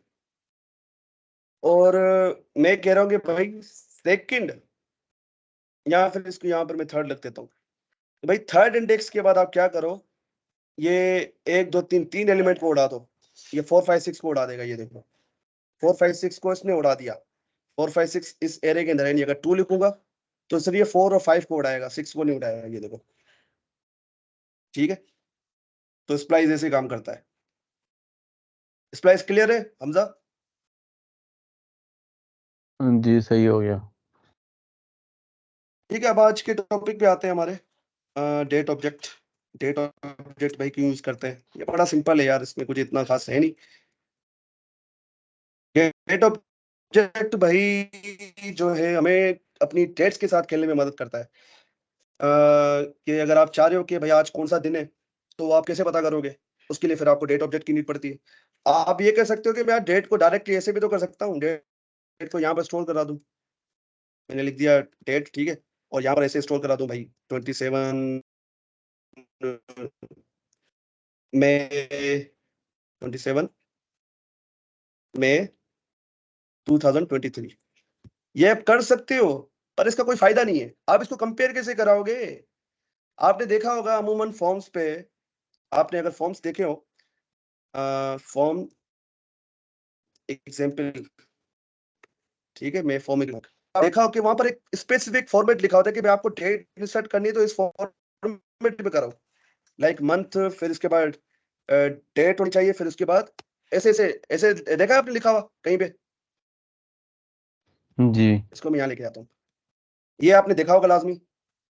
Speaker 1: और मैं कह रहा हूँ कि भाई सेकंड, या फिर इसको यहाँ पर मैं थर्ड लिख देता हूँ। तो भाई थर्ड इंडेक्स के बाद आप क्या करो, ये 1 2 3 3 एलिमेंट को उड़ा दो, ये 4 5 6 को उड़ा देगा। ये देखो 4 5 6 को इसने उड़ा दिया, 4 5 6 इस एरे के अंदर है नहीं। अगर 2 लिखूंगा तो सिर्फ ये 4 और 5 को उड़ाएगा, 6 को नहीं उड़ाएगा। ये देखो, ठीक है। तो स्प्लाइस ऐसे काम करता है। स्प्लाइस क्लियर है हमजा?
Speaker 3: जी सही हो गया।
Speaker 1: ठीक है, अब आज के टॉपिक पे आते हैं हमारे डेट ऑब्जेक्ट। डेट ऑब्जेक्ट भाई क्यों यूज करते हैं, ये बड़ा सिंपल है यार, इसमें कुछ इतना खास है नहीं। डेट ऑब्जेक्ट भाई जो है हमें अपनी डेट्स के साथ खेलने में मदद करता है। कि अगर आप चाह रहे हो कि भाई आज कौन सा दिन है, तो आप कैसे पता करोगे, उसके लिए फिर आपको डेट ऑब्जेक्ट की नीड पड़ती है। आप ये कह सकते हो कि मैं डेट को डायरेक्टली ऐसे भी तो कर सकता हूँ, डेट को यहाँ पर स्टोर करा दूं, मैंने लिख दिया डेट, ठीक है, और यहाँ पर ऐसे स्टोर करा दूं भाई 27 मई 27 मई 2023। ये आप कर सकते हो, पर इसका कोई फायदा नहीं है। आप इसको कंपेयर कैसे कराओगे? आपने देखा होगा अमूमन फॉर्म्स पे, आपने अगर फॉर्म्स देखे हो, फॉर्म एग्जाम्पल, ठीक है, मैं फॉर्म देखा हो कि वहां पर एक स्पेसिफिक फॉर्मेट लिखा होता है कि भाई आपको डेट इंसर्ट करनी है तो इस फॉर्मेट में करो, लाइक मंथ, फिर इसके बाद डेट होनी चाहिए, फिर उसके बाद ऐसे ऐसे ऐसे। देखा है आपने लिखा हुआ कहीं पे?
Speaker 3: जी
Speaker 1: इसको मैं यहाँ लेके आता हूँ, ये आपने देखा होगा लाजमी।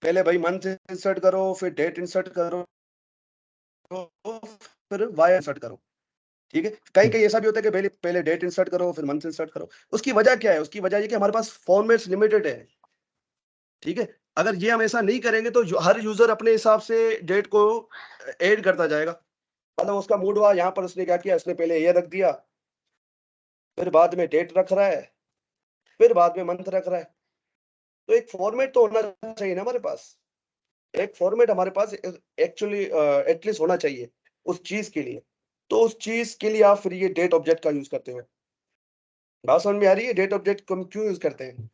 Speaker 1: पहले भाई मंथ इंसर्ट करो, फिर डेट इंसर्ट करो, फिर वाई इंसर्ट करो, ठीक है। कहीं कहीं ऐसा भी होता है कि पहले पहले डेट इंसर्ट करो, फिर मंथ इंसर्ट करो। उसकी वजह क्या है? उसकी वजह ये कि हमारे पास फॉर्मेट्स लिमिटेड है, ठीक है। अगर ये हम ऐसा नहीं करेंगे तो हर यूजर अपने हिसाब से डेट को ऐड करता जाएगा। मतलब उसका मूड हुआ, यहाँ पर उसने क्या किया, उसने पहले ये रख दिया, फिर बाद में डेट रख रहा है, फिर बाद में मंथ रख रहा है। तो एक फॉर्मेट तो होना चाहिए ना हमारे पास, एक फॉर्मेट हमारे पास एक्चुअली एटलीस्ट होना चाहिए उस चीज के लिए। तो उस चीज के लिए आप फिर ये डेट ऑब्जेक्ट का यूज करते हो। बात समझ में आ रही है? डेट ऑब्जेक्ट को हम क्यों यूज करते हैं?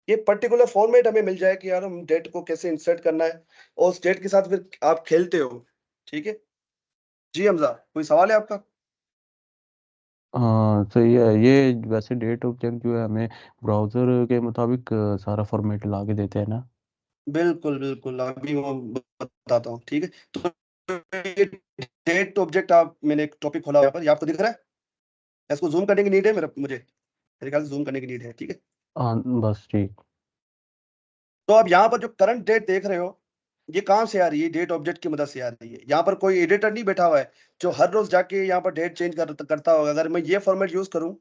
Speaker 1: ये पर्टिकुलर फॉर्मेट हमें मिल जाए कि यार हम डेट को कैसे इंसर्ट करना है, और उस डेट के साथ फिर आप खेलते हो, ठीक है। जी हमजा, कोई सवाल है आपका?
Speaker 3: हाँ सही है। ये वैसे डेट ऑब्जेक्ट जो है हमें ब्राउज़र के मुताबिक सारा फॉर्मेट ला के देते हैं ना।
Speaker 1: बिल्कुल बिल्कुल, अभी वो बताता हूँ, ठीक है। तो ये डेट ऑब्जेक्ट, आप, मैंने एक टॉपिक खोला यहाँ पर, ये आपको दिख रहा है? इसको जूम करने की नीड है मेरे ख्याल से जूम करने की नीड है, ठीक है।
Speaker 3: हाँ बस ठीक।
Speaker 1: तो आप यहाँ पर जो करंट डेट देख रहे हो, ये कहाँ से आ रही है? डेट ऑब्जेक्ट की मदद से आ रही है। यहाँ पर कोई एडिटर नहीं बैठा हुआ है जो हर रोज जाके यहाँ पर डेट चेंज करता होगा। अगर मैं ये फॉर्मेट यूज करूँ,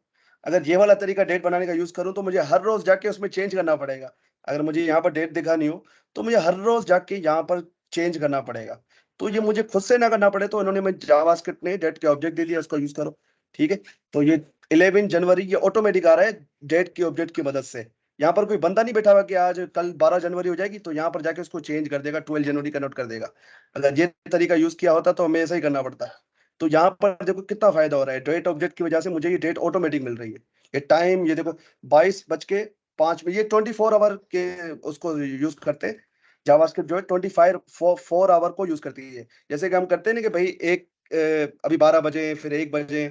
Speaker 1: अगर ये वाला तरीका डेट बनाने का यूज करूँ, तो मुझे हर रोज जाके उसमें चेंज करना पड़ेगा। अगर मुझे यहाँ पर डेट दिखानी हो तो मुझे हर रोज जाके यहाँ पर चेंज करना पड़ेगा। तो ये मुझे खुद से ना करना पड़े, तो इन्होंने, मैं जावास्क्रिप्ट ने डेट के ऑब्जेक्ट दे दिया, उसको यूज करो, ठीक है। तो ये 11 जनवरी ये ऑटोमेटिक आ रहा है डेट की ऑब्जेक्ट की मदद से। यहाँ पर कोई बंदा नहीं बैठा हुआ कि आज कल 12 जनवरी हो जाएगी तो यहाँ पर जाके उसको चेंज कर देगा, 12 जनवरी कन्वर्ट कर देगा। अगर ये तरीका यूज किया होता तो हमें ऐसा ही करना पड़ता। तो यहाँ पर देखो कितना फायदा हो रहा है, डेट ऑब्जेक्ट की वजह से मुझे ये डेट ऑटोमेटिक मिल रही है। ये टाइम, ये देखो 22:05, ये 24 आवर के उसको यूज करते हैं। जावास्क्रिप्ट जो है 4 आवर को यूज करती है। जैसे कि हम करते हैं ना कि भाई अभी 12 बजे, फिर 1 बजे,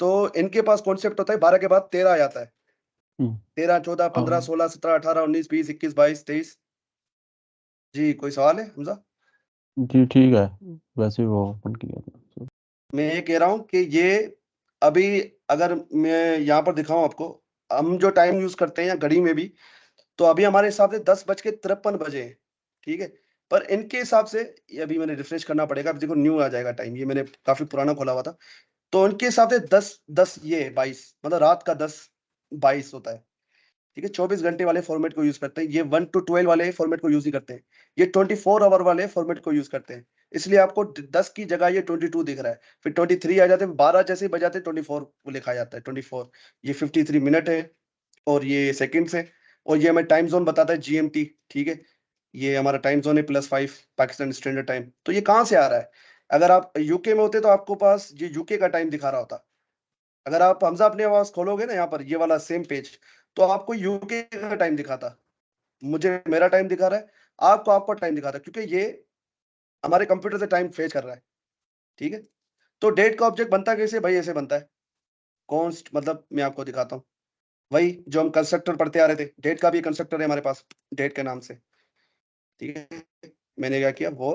Speaker 1: तो इनके पास कॉन्सेप्ट होता है 12 के बाद 13 आ जाता है। 13 14 15
Speaker 3: हाँ
Speaker 1: 16 17 18 19 20 21 22 23। जी, कोई सवाल है हमजा?
Speaker 3: जी ठीक है। वैसे वो ओपन किया था।
Speaker 1: मैं ये कह रहा हूँ कि ये अभी, अगर मैं यहाँ पर दिखाऊं आपको, हम जो टाइम यूज करते हैं या घड़ी में भी, तो अभी हमारे हिसाब से 10:53 बजे हैं, ठीक है। पर इनके हिसाब से, ये अभी मैंने रिफ्रेश करना पड़ेगा, अब देखो न्यू आ जाएगा टाइम, ये मैंने काफी पुराना खोला हुआ था। तो उनके हिसाब से 10:10, ये 22, मतलब रात का 10:22 होता है, ठीक है। 24 घंटे वाले फॉर्मेट को यूज करते हैं। ये 1 to 12 वाले फॉर्मेट को यूज नहीं करते हैं, ये 24 आवर वाले फॉर्मेट को यूज करते हैं। इसलिए आपको 10 की जगह ये 22 दिख रहा है, फिर 23 आ जाते हैं, 12 जैसे ही बजाते 24 लिखा जाता है 24। ये 53 मिनट है, और ये सेकंड से, और ये हमें टाइम जोन बताता है GMT, ठीक है। ये हमारा टाइम जोन है +5 पाकिस्तान स्टैंडर्ड टाइम। तो ये कहाँ से आ रहा है? अगर आप यूके में होते तो आपको पास ये यूके का टाइम दिखा रहा होता। अगर आप हमजा अपनी आवाज खोलोगे ना यहाँ पर, ये वाला सेम पेज, तो आपको यूके का टाइम दिखाता। मुझे मेरा टाइम दिखा रहा है, आपको आपका टाइम दिखाता, क्योंकि ये हमारे कंप्यूटर से टाइम फेच कर रहा है, ठीक है। तो डेट का ऑब्जेक्ट बनता कैसे भाई? ऐसे बनता है, कॉन्स्ट, मतलब मैं आपको दिखाता हूँ, वही जो हम कंस्ट्रक्टर पढ़ते आ रहे थे। डेट का भी कंस्ट्रक्टर है हमारे पास, डेट के नाम से, ठीक है। मैंने क्या किया, वो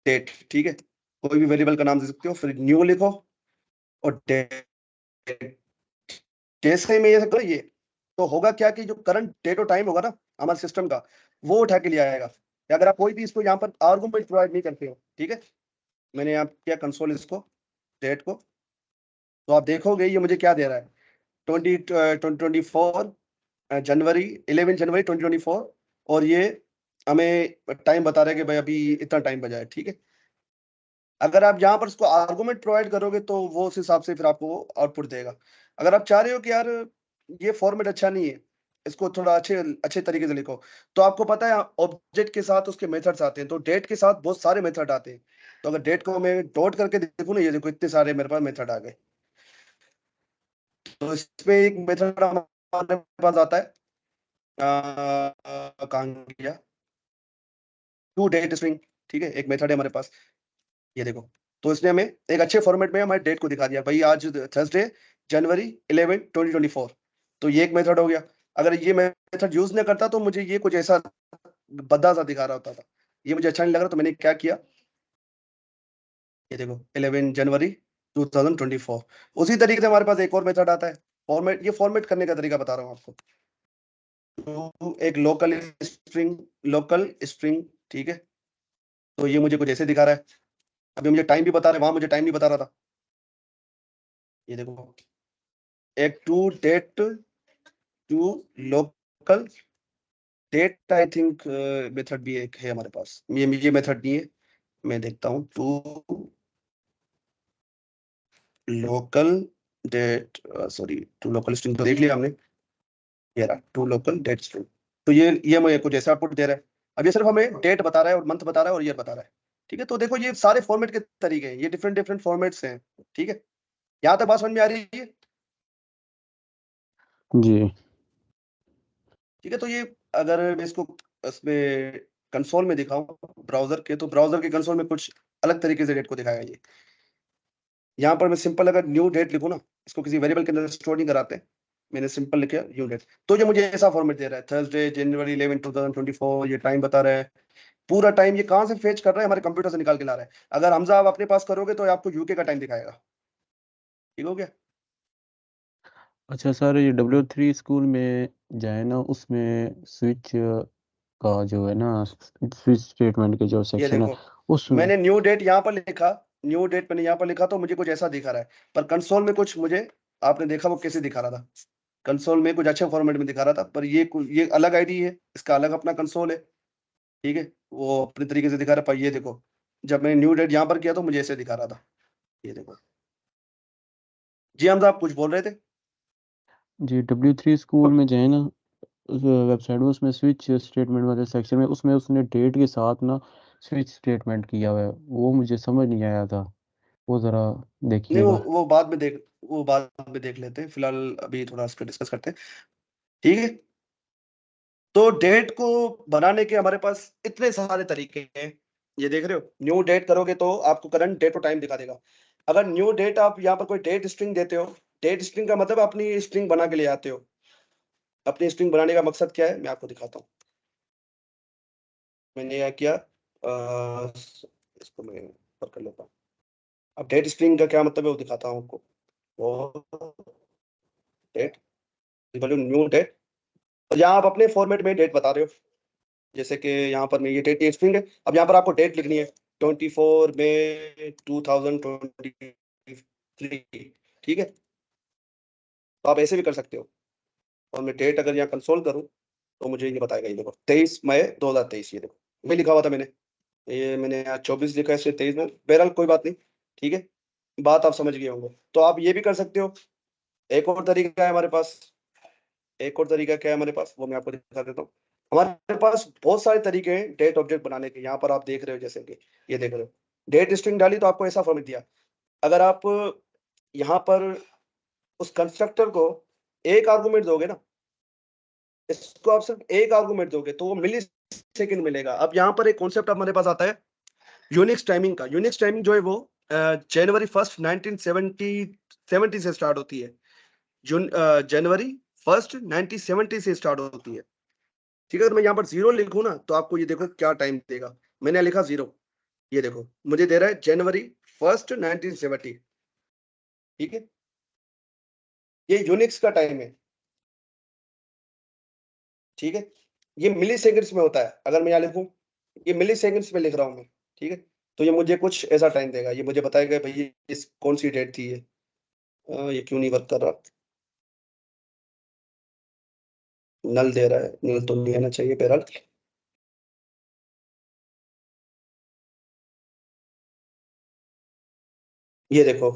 Speaker 1: डेट, ठीक है। कोई भी वेरिएबल का नाम दे सकते हो, फिर न्यू लिखो और डेट। जैसे ही मैं ये करूँ, ये तो होगा क्या कि जो करंट डेट और टाइम होगा ना हमारे सिस्टम का, वो उठा के ले आएगा। या अगर आप कोई भी इसको यहाँ पर आर्गुमेंट प्रोवाइड नहीं करते हो, ठीक है। मैंने यहाँ किया कंसोल इसको, डेट को, तो आप देखोगे ये मुझे क्या दे रहा है, 2024 जनवरी 11 जनवरी 2024, और ये हमें टाइम बता रहा है कि भाई अभी इतना टाइम बजा है, ठीक है। अगर आप यहाँ पर इसको आर्गुमेंट प्रोवाइड करोगे तो वो उस हिसाब से फिर आपको आउटपुट देगा। अगर आप चाह रहे हो कि यार ये फॉर्मेट अच्छा नहीं है, इसको थोड़ा अच्छे अच्छे तरीके से लिखो, तो आपको पता है ऑब्जेक्ट के साथ उसके मेथड्स आते हैं, तो डेट के साथ बहुत सारे मेथड आते हैं। तो अगर डेट को मैं डॉट करके देखूँ ना, ये देखो इतने सारे मेरे पास मेथड आ गए। तो इसमें एक मेथड हमारे पास आता है, कहाँ गया, टू डेट स्ट्रिंग, ठीक है। एक मेथड है हमारे पास, ये देखो। तो इसने हमें एक अच्छे फॉर्मेट में हमारे डेट को दिखा दिया, भाई आज थर्सडे जनवरी 11 2024। तो ये एक मेथड हो गया। अगर ये मेथड यूज नहीं करता तो मुझे ये कुछ ऐसा बद्दा सा दिखा रहा होता था, ये मुझे अच्छा नहीं लग रहा, तो मैंने क्या किया, ये देखो 11 जनवरी 2024। उसी तरीके से हमारे पास एक और मेथड आता है, फॉर्मेट, ये फॉर्मेट करने का तरीका बता रहा हूँ आपको। तो एक लोकल स्ट्रिंग, ठीक है। तो ये मुझे कुछ ऐसे दिखा रहा है, अभी मुझे टाइम भी बता रहा है, वहां मुझे टाइम नहीं बता रहा था, ये देखो। एक to date to local date, I think method भी एक है हमारे पास, ये मेथड नहीं है, मैं देखता हूँ। To local date, sorry, to local string तो देख लिया हमने, ये रहा टू लोकल डेट स्ट्रिंग। तो ये मुझे कुछ ऐसा आउटपुट दे रहा है। अब ये सिर्फ हमें डेट बता रहा है और मंथ बता रहा है और ईयर बता रहा है, ठीक है। तो देखो ये सारे फॉर्मेट के तरीके हैं, ये डिफरेंट डिफरेंट फॉर्मेट्स हैं, ठीक है। यहाँ तक बात समझ में आ रही है?
Speaker 3: जी।
Speaker 1: ठीक है। तो ये अगर मैं इसको इसमें कंसोल में दिखाऊं ब्राउजर के, तो ब्राउजर के कंसोल में कुछ अलग तरीके से डेट को दिखाएगा ये। यहाँ पर मैं सिंपल अगर न्यू डेट लिखूं ना, इसको किसी वेरिएबल के अंदर स्टोर नहीं कराते, मैंने सिंपल लिखा न्यू डेट, तो ये मुझे ऐसा फॉर्मेट दे रहा है, थर्सडे जनवरी 11 2024। ये टाइम बता रहा है, पूरा टाइम ये कहाँ से फेच कर रहा है, हमारे कंप्यूटर से निकाल के ला रहा है। अगर हमजा आप अपने पास करोगे तो आपको यूके का टाइम दिखाएगा, ठीक हो गया।
Speaker 3: अच्छा सर, ये W3 स्कूल में जाए ना, उसमें स्विच का जो है ना, स्विच स्टेटमेंट के जो
Speaker 1: ये
Speaker 3: सेक्शन है
Speaker 1: देखो,
Speaker 3: उसमें।
Speaker 1: मैंने न्यू डेट यहाँ पर लिखा, न्यू डेट मैंने यहाँ पर लिखा, तो मुझे कुछ ऐसा दिखा रहा है, पर कंसोल में कुछ मुझे, आपने देखा वो कैसे दिखा रहा था, कंसोल में कुछ अच्छे फॉर्मेट में दिखा रहा था, पर ये अलग आईडी है, इसका अलग अपना कंसोल है, ठीक है। वो अपने तरीके से दिखा रहा है। पर ये देखो, जब मैंने न्यू डेट यहाँ पर किया तो मुझे ऐसे दिखा रहा था, ये देखो। जी हम आप कुछ बोल रहे थे?
Speaker 3: जी, W3 स्कूल में जाए ना, उस वेबसाइट में, उसमें स्विच स्टेटमेंट वाले सेक्शन में, उसमें उसने डेट के साथ ना स्विच स्टेटमेंट किया हुआ है, वो मुझे समझ नहीं आया था, वो ज़रा
Speaker 1: नहीं,
Speaker 3: देखिएगा।
Speaker 1: वो बाद में देख लेते हैं, फिलहाल अभी थोड़ा इसको डिस्कस करते हैं, ठीक है। तो डेट को बनाने के हमारे पास इतने सारे तरीके हैं, ये देख रहे हो, न्यू डेट करोगे तो आपको करंट डेट और टाइम दिखा देगा। अगर न्यू डेट आप यहाँ पर कोई डेट स्ट्रिंग देते हो, डेट स्ट्रिंग का मतलब अपनी स्ट्रिंग बना के ले आते हो। अपनी स्ट्रिंग बनाने का मकसद क्या है, मैं आपको दिखाता हूँ। मैंने यहाँ किया, इसको मैं ऊपर कर लेता हूँ। अब डेट स्ट्रिंग का क्या मतलब है वो दिखाता हूँ आपको। वो डेट, न्यू डेट, और यहाँ आप अपने फॉर्मेट में डेट बता रहे हो, जैसे कि यहाँ पर मैं ये डेट स्ट्रिंग है, अब यहाँ पर आपको डेट लिखनी है 24 मई 2023, ठीक है। तो आप ऐसे भी कर सकते हो, और मैं डेट अगर यहाँ कंसोल करूँ तो मुझे ये बताएगा, ये देखो 23 मई 2023, ये देखो वही लिखा हुआ था मैंने, ये मैंने यहाँ 24 लिखा है, इसलिए 23 में, बहरहाल कोई बात नहीं, ठीक है। बात आप समझ गए होंगे। तो आप ये भी कर सकते हो। एक और तरीका है हमारे पास, एक और तरीका क्या है हमारे पास, वो मैं आपको दिखा देता हूँ। हमारे पास बहुत सारे तरीके हैं डेट ऑब्जेक्ट बनाने के। यहाँ पर आप देख रहे हो, जैसे कि ये देख रहे हो, डेट स्ट्रिंग डाली तो आपको ऐसा फॉर्मेट दिया। अगर आप यहाँ पर उस कंस्ट्रक्टर को एक आर्गुमेंट दोगे ना, इसको आप सिर्फ एक आर्गुमेंट दोगे तो वो मिली सेकेंड मिलेगा। अब यहाँ पर एक कॉन्सेप्ट हमारे पास आता है यूनिक्स टाइमिंग का। यूनिक्स टाइमिंग जो है वो जनवरी 1 1970 से स्टार्ट होती है। जनवरी 1 1970 से स्टार्ट होती है। ठीक है, अगर मैं यहाँ पर 0 लिखूं ना तो आपको ये देखो क्या टाइम देगा। मैंने लिखा 0, ये देखो मुझे दे रहा है जनवरी 1 1970। ठीक है, ये यूनिक्स का टाइम है। ठीक है, ये मिली सेकेंड्स में होता है। अगर मैं यहाँ लिखूं, ये मिली सेकेंड्स में लिख रहा हूं मैं। ठीक है, तो ये मुझे कुछ ऐसा टाइम देगा। ये मुझे बताएगा भाई ये इस कौन सी डेट थी ये क्यों नहीं वर्क कर रहा। नल दे रहा है, नल तो नहीं आना चाहिए बहरहाल। ये देखो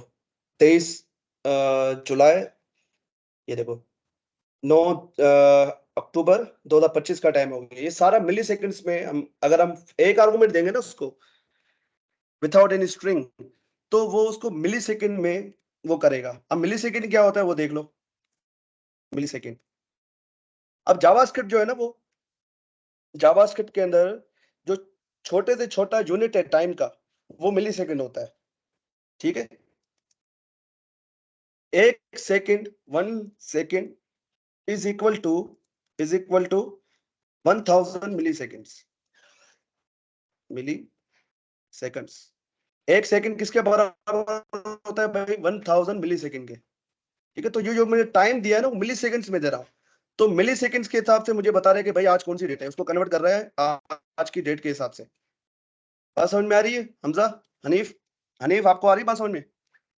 Speaker 1: 23 जुलाई, ये देखो 9 अक्टूबर 2025 का टाइम हो गया। ये सारा मिली सेकेंड्स में। हम अगर हम एक आर्गुमेंट देंगे ना उसको विदाउट एनी स्ट्रिंग, तो वो उसको मिली सेकेंड में वो करेगा। अब मिली सेकेंड क्या होता है वो देख लो, मिली सेकेंड। अब जावास्क्रिप्ट जो है ना, वो जावास्क्रिप्ट के अंदर जो छोटे से छोटा यूनिट है टाइम का, वो मिली सेकेंड होता है। ठीक है, एक second, 1 second is equal to 1000 milliseconds. Milliseconds, एक सेकंड किसके बराबर होता है भाई? 1000 मिली सेकेंड के। ठीक है, तो ये जो मैंने टाइम दिया है ना वो मिली सेकेंड्स में दे रहा हूं। तो मिली सेकेंड्स के हिसाब से मुझे बता रहे हैं कि भाई आज कौन सी डेट है, उसको कन्वर्ट कर रहा है आज की डेट के हिसाब से। बात समझ में आ रही है हमजा? हनीफ, हनीफ आपको आ रही बात समझ में?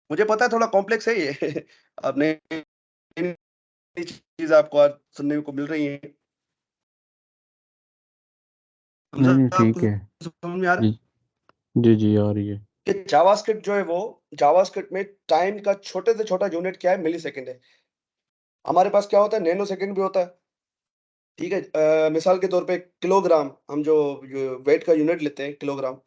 Speaker 1: मुझे पता है थोड़ा कॉम्प्लेक्स है ये आपने चीज आपको आज सुनने को मिल रही है। हमजा
Speaker 3: नहीं ठीक
Speaker 1: आपको
Speaker 3: है।
Speaker 1: समझ में आ रहा है?
Speaker 3: जी जी आ रही है।
Speaker 1: कि जावास्क्रिप्ट जो है वो, जावास्क्रिप्ट में टाइम का छोटे से छोटा यूनिट क्या है? मिली सेकेंड है। हमारे पास क्या होता है? नैनो सेकेंड भी होता है। ठीक है, मिसाल के तौर पे किलोग्राम, हम जो वेट का यूनिट लेते हैं किलोग्राम,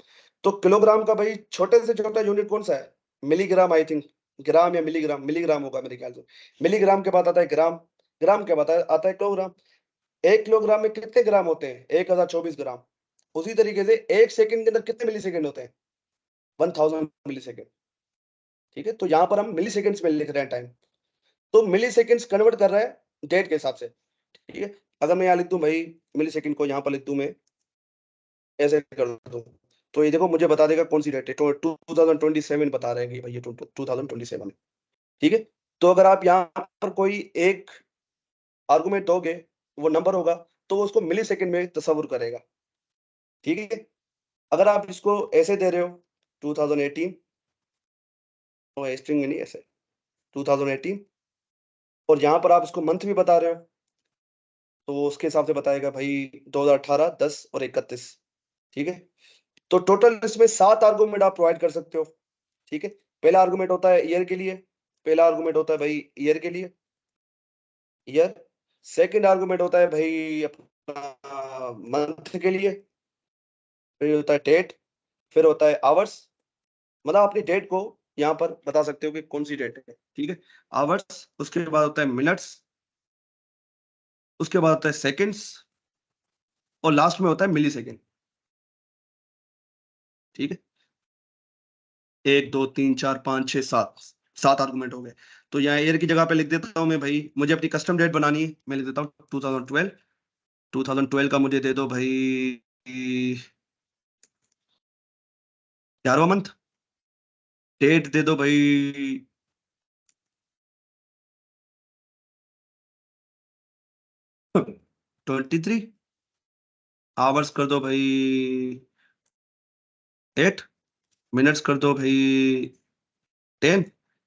Speaker 1: तो किलोग्राम का भाई छोटे से छोटा यूनिट कौन सा है? मिलीग्राम, आई थिंक ग्राम या मिलीग्राम, मिलीग्राम होगा मेरे ख्याल से। मिलीग्राम के बाद आता है ग्राम, ग्राम के बाद आता है किलोग्राम। 1 किलोग्राम में कितने ग्राम होते हैं? 1024 ग्राम। उसी तरीके से एक सेकंड के अंदर कितने मिली सेकेंड होते हैं? 1000 मिली सेकेंड। ठीक है, तो यहाँ पर हम मिली सेकेंड्स में लिख रहे हैं टाइम, तो मिली सेकेंड्स कन्वर्ट कर रहा है डेट के हिसाब से। ठीक है, अगर मैं यहाँ लिख दूं भाई मिली सेकेंड को, यहाँ पर लिख दूं मैं ऐसे कर दूं, तो ये देखो मुझे बता देगा कौन सी डेट है। 2027 बता रहे हैं कि भाई ये 2027 है। ठीक है, तो अगर आप यहाँ पर कोई एक आर्गुमेंट दोगे, वो नंबर होगा, तो वो उसको मिली सेकेंड में तस्वुर करेगा। ठीक है, अगर आप इसको ऐसे दे रहे हो 2018, तो स्ट्रिंग में नहीं, ऐसे 2018, और यहाँ पर आप उसको मंथ भी बता रहे हो, तो उसके हिसाब से बताएगा भाई 2018, 10 और 31। ठीक है, तो टोटल इसमें 7 आर्गुमेंट आप प्रोवाइड कर सकते हो। ठीक है, पहला आर्गुमेंट होता है ईयर के लिए, पहला आर्गुमेंट होता है भाई ईयर के लिए, ईयर। सेकंड आर्गुमेंट होता है भाई अपना मंथ के लिए, फिर होता है डेट, फिर होता है आवर्स। मतलब अपनी डेट को यहाँ पर बता सकते हो कि कौन सी डेट है। ठीक है, आवर्स, उसके बाद होता है मिनट्स, उसके बाद होता है सेकंड्स, और लास्ट में होता है मिली सेकेंड। ठीक है, 1 2 3 4 5 6 7, 7 आर्गुमेंट हो गए। तो यहाँ ईयर की जगह पे लिख देता हूँ मैं भाई, मुझे अपनी कस्टम डेट बनानी है, मैं लिख देता हूँ 2012। 2012 का मुझे दे दो भाई 11वां मंथ। डेट दे दो भाई 23। आवर्स कर दो भाई 8। मिनट्स कर दो भाई 10।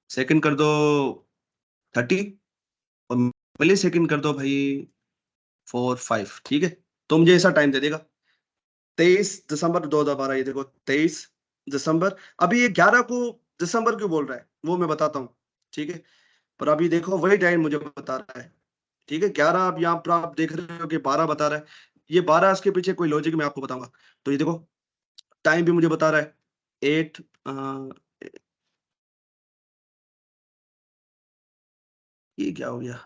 Speaker 1: सेकंड कर दो 30, और मिली सेकंड कर दो भाई 4 5। ठीक है, तो मुझे ऐसा टाइम दे देगा 23 दिसंबर 2012। ये देखो 23 दिसंबर। अभी ये 11 को दिसंबर क्यों बोल रहा है वो मैं बताता हूँ। ठीक है, पर अभी देखो वही टाइम मुझे बता रहा है ठीक है, 11 आप यहाँ पर आप देख रहे हो कि 12 बता रहा है, ये 12 इसके पीछे कोई लॉजिक मैं आपको बताऊंगा। तो ये देखो टाइम भी मुझे बता रहा है 8, ये क्या हो गया,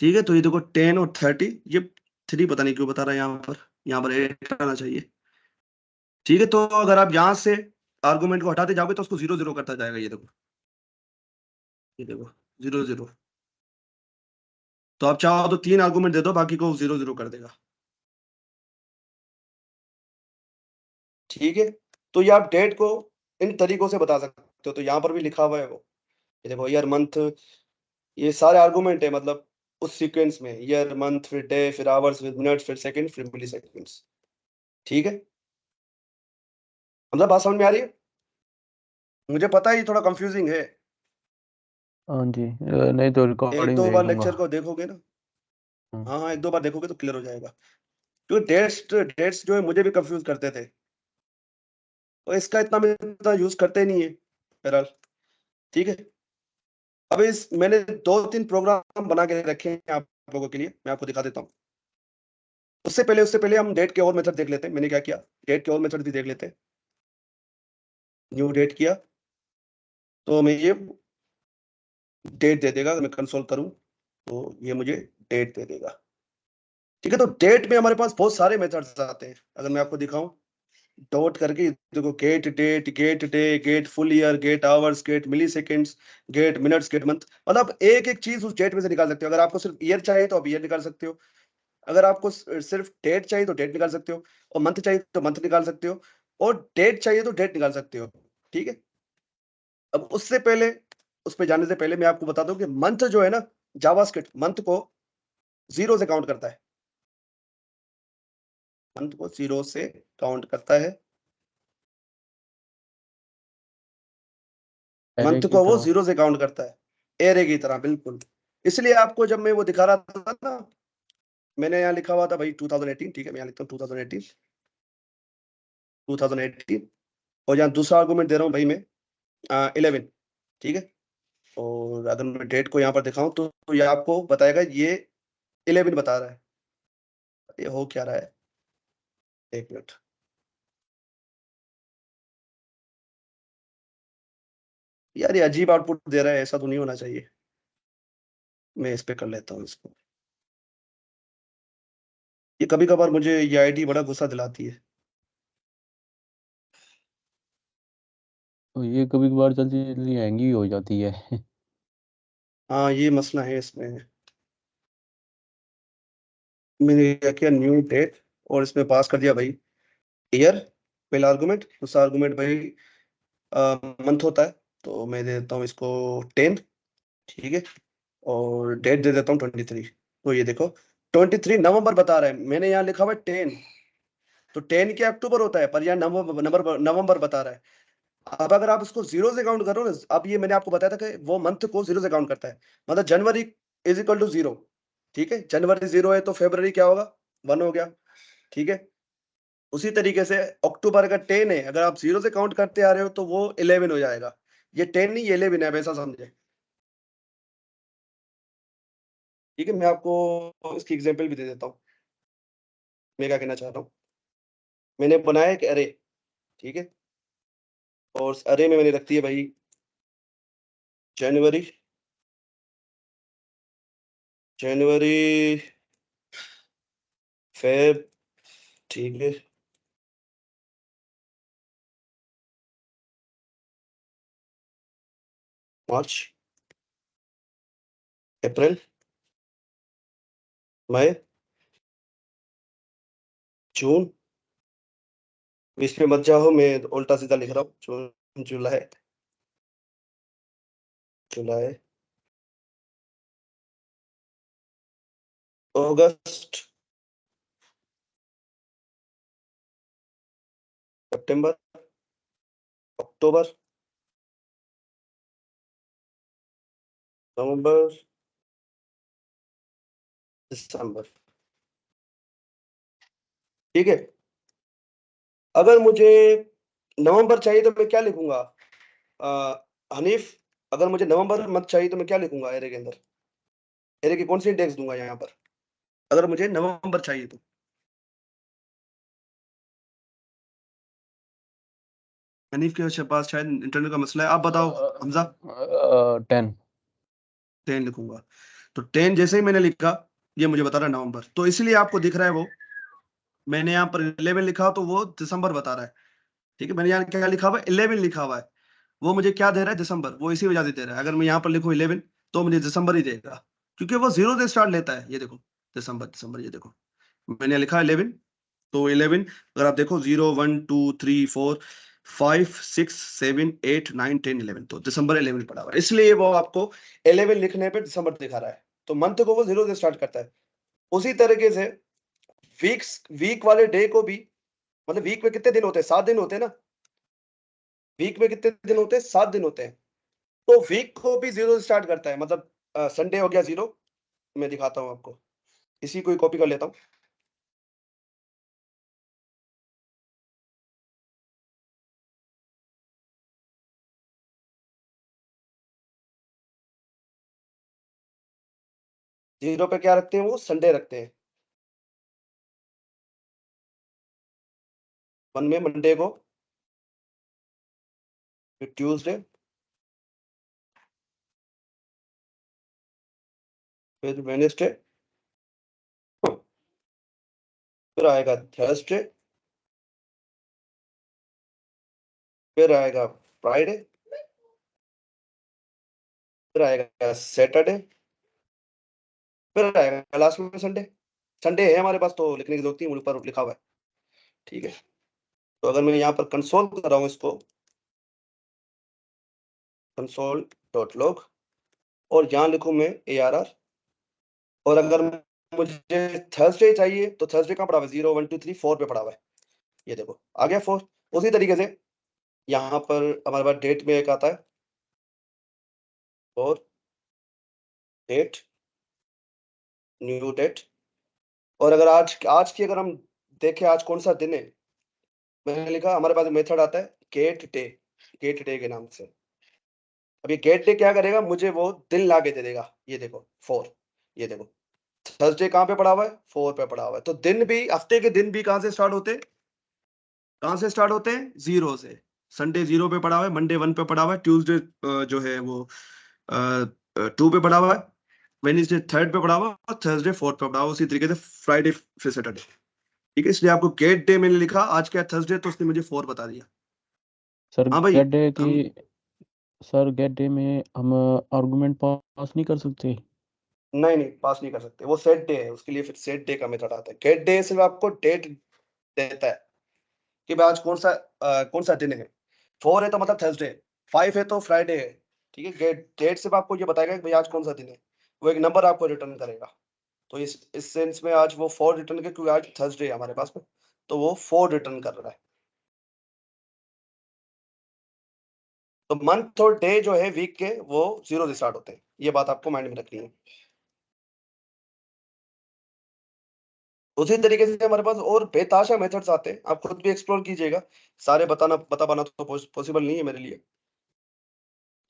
Speaker 1: ठीक है। तो ये देखो 10 और 30, ये 3 पता नहीं क्यों बता रहा है यहाँ पर 8 आना चाहिए। ठीक है, तो अगर आप यहाँ से आर्गुमेंट को हटाते जाओगे तो उसको 0 0 करता जाएगा। ये देखो 0 0। तो आप चाहो तो 3 आर्गुमेंट दे दो, बाकी को 0 0 कर देगा। ठीक है, तो ये आप डेट को इन तरीकों से बता सकते हो। तो यहाँ पर भी लिखा हुआ है वो, ये देखो ईयर मंथ, ये सारे आर्गुमेंट है, मतलब उस सीक्वेंस में ईयर मंथ फिर डे फिर आवर्स फिर मिनट्स फिर सेकंड फिर मिली सेकेंड्स। ठीक है, मतलब बात समझ में आ रही है? मुझे पता है ये थोड़ा कंफ्यूजिंग है,
Speaker 3: हाँ जी, नहीं तो
Speaker 1: एक
Speaker 3: रिकॉर्डिंग
Speaker 1: दो
Speaker 3: देख
Speaker 1: बार
Speaker 3: लूंगा।
Speaker 1: लेक्चर को देखोगे ना,
Speaker 3: हम्म,
Speaker 1: हाँ हाँ, एक दो बार देखोगे तो क्लियर हो जाएगा। क्योंकि डेट्स जो है मुझे भी कंफ्यूज करते थे, और इसका इतना यूज करते नहीं है बहरहाल। ठीक है, अब इस मैंने 2 3 प्रोग्राम बना के रखे हैं आप लोगों के लिए, मैं आपको दिखा देता हूँ। उससे पहले हम डेट के और मेथड देख लेते हैं। मैंने क्या किया, डेट के और मेथड भी देख लेते हैं। न्यू डेट किया तो मैं ये डेट दे देगा, अगर मैं कंसोल करूं तो ये मुझे डेट दे देगा। ठीक है, तो डेट में हमारे पास बहुत सारे मेथड्स आते हैं। अगर मैं आपको दिखाऊं डॉट करके, देखो get date, get day, get full year, get hours, get milliseconds, get minutes, get month, मतलब एक एक चीज उस डेट में से निकाल सकते हो। अगर आपको सिर्फ ईयर चाहिए तो आप ईयर निकाल सकते हो, अगर आपको सिर्फ डेट चाहिए तो डेट निकाल सकते हो, और मंथ चाहिए तो मंथ निकाल सकते हो, और डेट चाहिए तो डेट निकाल सकते हो। ठीक है, अब उससे पहले, उस पर जाने से पहले मैं आपको बता दूं कि मंथ जो है ना, जावास्क्रिप्ट मंथ को 0 से काउंट करता है। मंथ को 0 से काउंट करता है,
Speaker 3: एरे
Speaker 1: मंथ
Speaker 3: की
Speaker 1: को वो
Speaker 3: तरह।
Speaker 1: 0 से काउंट करता है, एरे की तरह, बिल्कुल। इसलिए आपको जब मैं वो दिखा रहा था ना, मैंने यहाँ लिखा हुआ था भाई 2018, ठीक है, मैं यहाँ लिखता हूँ 2018, और यहाँ दूसरा आर्गुमेंट दे रहा हूँ भाई मैं 11। ठीक है, और अगर मैं डेट को यहाँ पर दिखाऊं तो ये आपको बताएगा ये 11 बता रहा है। ये हो क्या रहा है, एक मिनट, यार ये अजीब आउटपुट दे रहा है, ऐसा तो नहीं होना चाहिए। मैं इस पे कर लेता हूँ इसको। ये कभी कभार मुझे ये आईडी बड़ा गुस्सा दिलाती है।
Speaker 3: तो ये कभी कभार जल्दी जल्दी हैंग ही हो जाती है।
Speaker 1: हाँ, ये मसला है इसमें। मैंने क्या किया, न्यू डेट, और इसमें पास कर दिया भाई ईयर, पहला आर्गुमेंट। दूसरा आर्गुमेंट भाई मंथ होता है, तो मैं दे देता हूँ इसको 10। ठीक है, और डेट दे देता हूँ 23। तो ये देखो 23 नवंबर बता रहा है, मैंने यहाँ लिखा हुआ है 10, तो 10 क्या अक्टूबर होता है, पर यहाँ नवंबर बता रहा है। अब अगर आप उसको 0 से काउंट करो ना, अब ये मैंने आपको बताया था कि वो मंथ को 0 से काउंट करता है, मतलब जनवरी इज इक्वल टू 0। ठीक है, जनवरी 0 है तो फेब्रवरी क्या होगा, 1 हो गया। ठीक है, उसी तरीके से अक्टूबर अगर 10 है, अगर आप 0 से काउंट करते आ रहे हो तो वो 11 हो जाएगा। ये 10 नहीं, ये 11 है, वैसा समझे। ठीक है, मैं आपको इसकी एग्जांपल भी दे देता हूँ, मैं क्या कहना चाह रहा हूँ। मैंने बनाया एक अरे, ठीक है, और उस अरे में मैंने रख दिया भाई जनवरी, जनवरी, फेब, ठीक है, मार्च, अप्रैल, मई, जून। बीच में मत जाओ, मैं उल्टा सीधा लिख रहा हूँ। जून, जुलाई, जुलाई, अगस्त, सितंबर, अक्टूबर, नवंबर, दिसंबर। ठीक है, अगर मुझे नवंबर चाहिए तो मैं क्या लिखूंगा, हनीफ अगर मुझे नवंबर मंथ चाहिए तो मैं क्या लिखूंगा एरे के अंदर? एरे की कौन सी इंडेक्स दूंगा यहाँ पर अगर मुझे नवंबर चाहिए तो? हनीफ के पास शायद इंटरनेट का मसला है, आप बताओ हमजा।
Speaker 3: 10।
Speaker 1: 10 लिखूंगा। तो 10 जैसे ही मैंने लिखा, ये मुझे बता रहा है नवंबर, तो इसलिए आपको दिख रहा है वो, मैंने यहाँ पर 11 लिखा तो वो दिसंबर बता रहा है। ठीक है, मैंने यहाँ क्या लिखा हुआ है? 11 लिखा हुआ है, वो मुझे क्या दे रहा है? दिसंबर। वो इसी वजह से दे रहा है। अगर मैं यहाँ पर लिखूं 11 तो मुझे दिसंबर ही देगा, क्योंकि वो 0 से स्टार्ट लेता है। ये देखो दिसंबर दिसंबर, ये देखो मैंने लिखा 11, तो 11 अगर आप देखो 0 1 2 3 4 5 6 7 8 9 10 11, तो दिसंबर 11 पड़ा हुआ है, इसलिए वो आपको 11 लिखने पे दिसंबर दिखा रहा है। तो मंथ को वो 0 से स्टार्ट करता है। उसी तरीके से वीक वाले डे को भी, मतलब वीक में कितने दिन होते हैं? 7 दिन होते हैं ना। वीक में कितने दिन होते हैं? 7 दिन होते हैं। तो वीक को भी 0 से स्टार्ट करता है, मतलब संडे हो गया 0। मैं दिखाता हूं आपको, इसी को कॉपी कर लेता हूं। जीरो पे क्या रखते हैं? वो संडे रखते हैं। 1 में मंडे को, फिर ट्यूसडे, फिर वेडनेसडे, फिर आएगा थर्सडे, फिर आएगा फ्राइडे, फिर आएगा सैटरडे, फिर आएगा लास्ट में संडे। संडे है हमारे पास तो लिखने की जरूरत नहीं, ऊपर लिखा हुआ है। ठीक है, तो अगर मैं यहाँ पर कंसोल कर रहा हूँ इसको, कंसोल डॉट लॉग, और यहाँ लिखूं मैं ARR, और अगर मुझे थर्सडे चाहिए तो थर्सडे कहाँ पड़ा हुआ है? 0 1 2 3 4 पे पड़ा हुआ है। ये देखो आ गया 4। उसी तरीके से यहाँ पर हमारे पास डेट में एक आता है, और डेट, न्यू डेट। और अगर आज की अगर हम देखें, आज कौन सा दिन है, मैंने लिखा, हमारे पास मेथड आता है गेट डे, गेट डे के नाम से। अब ये गेट डे क्या करेगा? मुझे वो दिन ला के दे देगा। ये देखो 4, ये देखो थर्सडे कहाँ पे पड़ा हुआ है? 4 पे पड़ा हुआ है। तो दिन भी, हफ्ते के दिन भी कहाँ से स्टार्ट होते हैं? कहाँ से स्टार्ट होते हैं? 0 से। संडे 0 पे पड़ा हुआ है, मंडे 1 पे पड़ा हुआ है, ट्यूसडे जो है वो 2 पे पड़ा हुआ है, वेडनेसडे 3 पे पड़ा हुआ है, और थर्सडे 4 पे पड़ा हुआ है। उसी तरीके से फ्राइडे, फिर सैटरडे। ठीक है, इसलिए आपको गेट डे मैंने लिखा, आज क्या थर्सडे, तो उसने मुझे 4 बता दिया।
Speaker 3: सर
Speaker 1: हाँ भाई,
Speaker 3: गेट डे की
Speaker 1: हम
Speaker 3: सर गेट डे में हम आर्गुमेंट पास नहीं कर सकते?
Speaker 1: नहीं पास नहीं कर सकते, वो सेट डे है, उसके लिए फिर सेट डे का मेथड आता है। गेट डे सिर्फ आपको डेट देता है कि भाई आज कौन सा दिन है। 4 है तो मतलब थर्सडे, 5 है तो फ्राइडे है। ठीक है, डेट सिर्फ आपको ये बताएगा कि भाई आज कौन सा दिन है, वो एक नंबर आपको रिटर्न करेगा। तो इस सेंस में आज वो 4 रिटर्न कर, क्योंकि आज थर्सडे है हमारे पास में, तो वो 4 रिटर्न कर रहा है। तो मंथ और डे जो है वीक के, वो 0 से स्टार्ट होते हैं। ये बात आपको माइंड में रखनी है। उसी तरीके से हमारे पास और बेताशा मेथड्स आते हैं, आप खुद भी एक्सप्लोर कीजिएगा। सारे बता पाना तो पॉसिबल नहीं है मेरे लिए।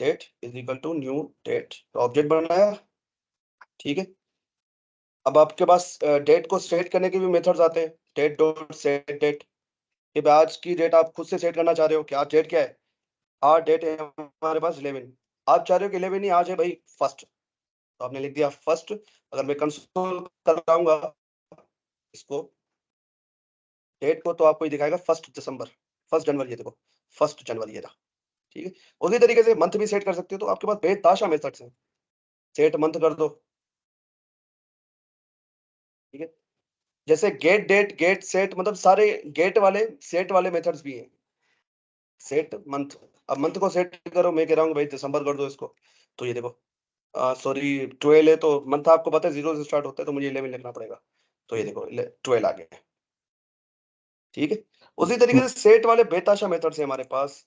Speaker 1: Date is equal to new date, object बनाया। ठीक है, अब आपके पास डेट को सेट करने के भी मेथड्स आते हैं। डेट डॉट सेट डेट, कि भाई आज की डेट आप खुद से सेट करना चाह रहे हो कि आज डेट क्या है? आज डेट है हमारे पास 11, आप चाह रहे हो कि 11 नहीं, आज है भाई फर्स्ट, तो आपने लिख दिया फर्स्ट। अगर मैं कंसोल कराऊंगा इसको, डेट को, तो आपको ये दिखाएगा 1 दिसंबर, 1 जनवरी। ये देखो 1 जनवरी ये रहा। ठीक है, उसी तरीके से मंथ भी सेट कर सकते हो। तो आपके पास बेताशा मेथड्स हैं, सेट मंथ कर दो। ठीक है, जैसे गेट डेट, गेट सेट, मतलब सारे गेट वाले सेट वाले मेथड्स भी हैं। सेट मंथ, अब मंथ को सेट करो, मैं कह रहा हूँ भाई दिसंबर कर दो इसको, तो ये देखो सॉरी 12 है, तो मंथ आपको पता है 0 से स्टार्ट होता है, तो मुझे 11 लिखना पड़ेगा। तो ये देखो 12 आ गया। ठीक है, उसी तरीके से सेट वाले बेताशा मेथड्स हैं हमारे पास।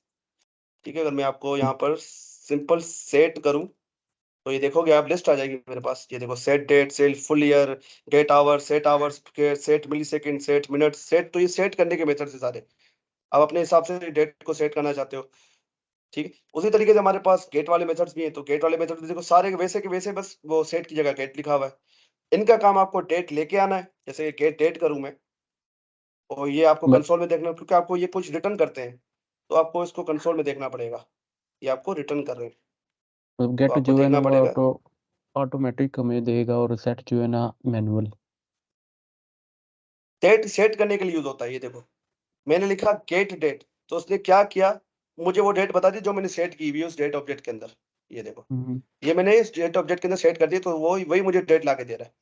Speaker 1: ठीक है, अगर मैं आपको यहाँ पर सिंपल सेट करूं, तो ये देखोगे आप, लिस्ट आ जाएगी मेरे पास। ये देखो set date, set full year, date hour, set hours, set millisecond, set minute, set. तो ये सेट करने के मेथड से सारे, आप अपने हिसाब से डेट को सेट करना चाहते हो। ठीक है। उसी तरीके से हमारे पास गेट वाले मेथड्स भी हैं, तो गेट वाले मेथड देखो सारे वैसे के वैसे, बस वो सेट की जगह गेट लिखा हुआ है। इनका काम आपको डेट लेके आना है, जैसे गेट डेट करूं मैं, और ये आपको
Speaker 3: मैं
Speaker 1: कंसोल में देखना, क्योंकि आपको ये कुछ रिटर्न करते हैं, तो आपको इसको कंसोल में देखना पड़ेगा, ये आपको रिटर्न कर रहे हैं, तो
Speaker 3: गेट
Speaker 1: आपको
Speaker 3: जो है ना
Speaker 1: देखना
Speaker 3: वो
Speaker 1: पड़ेगा।
Speaker 3: ऑटोमेटिक हमें देगा, और सेट जो है ना मैनुअल।
Speaker 1: डेट सेट करने के लिए यूज होता है। ये देखो मैंने लिखा गेट डेट, तो उसने क्या किया, मुझे वो डेट बता दी जो मैंने सेट की हुई है उस डेट ऑब्जेक्ट के अंदर। ये देखो ये मैंने इस डेट ऑब्जेक्ट के अंदर सेट कर दी, तो वो वही मुझे डेट ला के दे रहा है।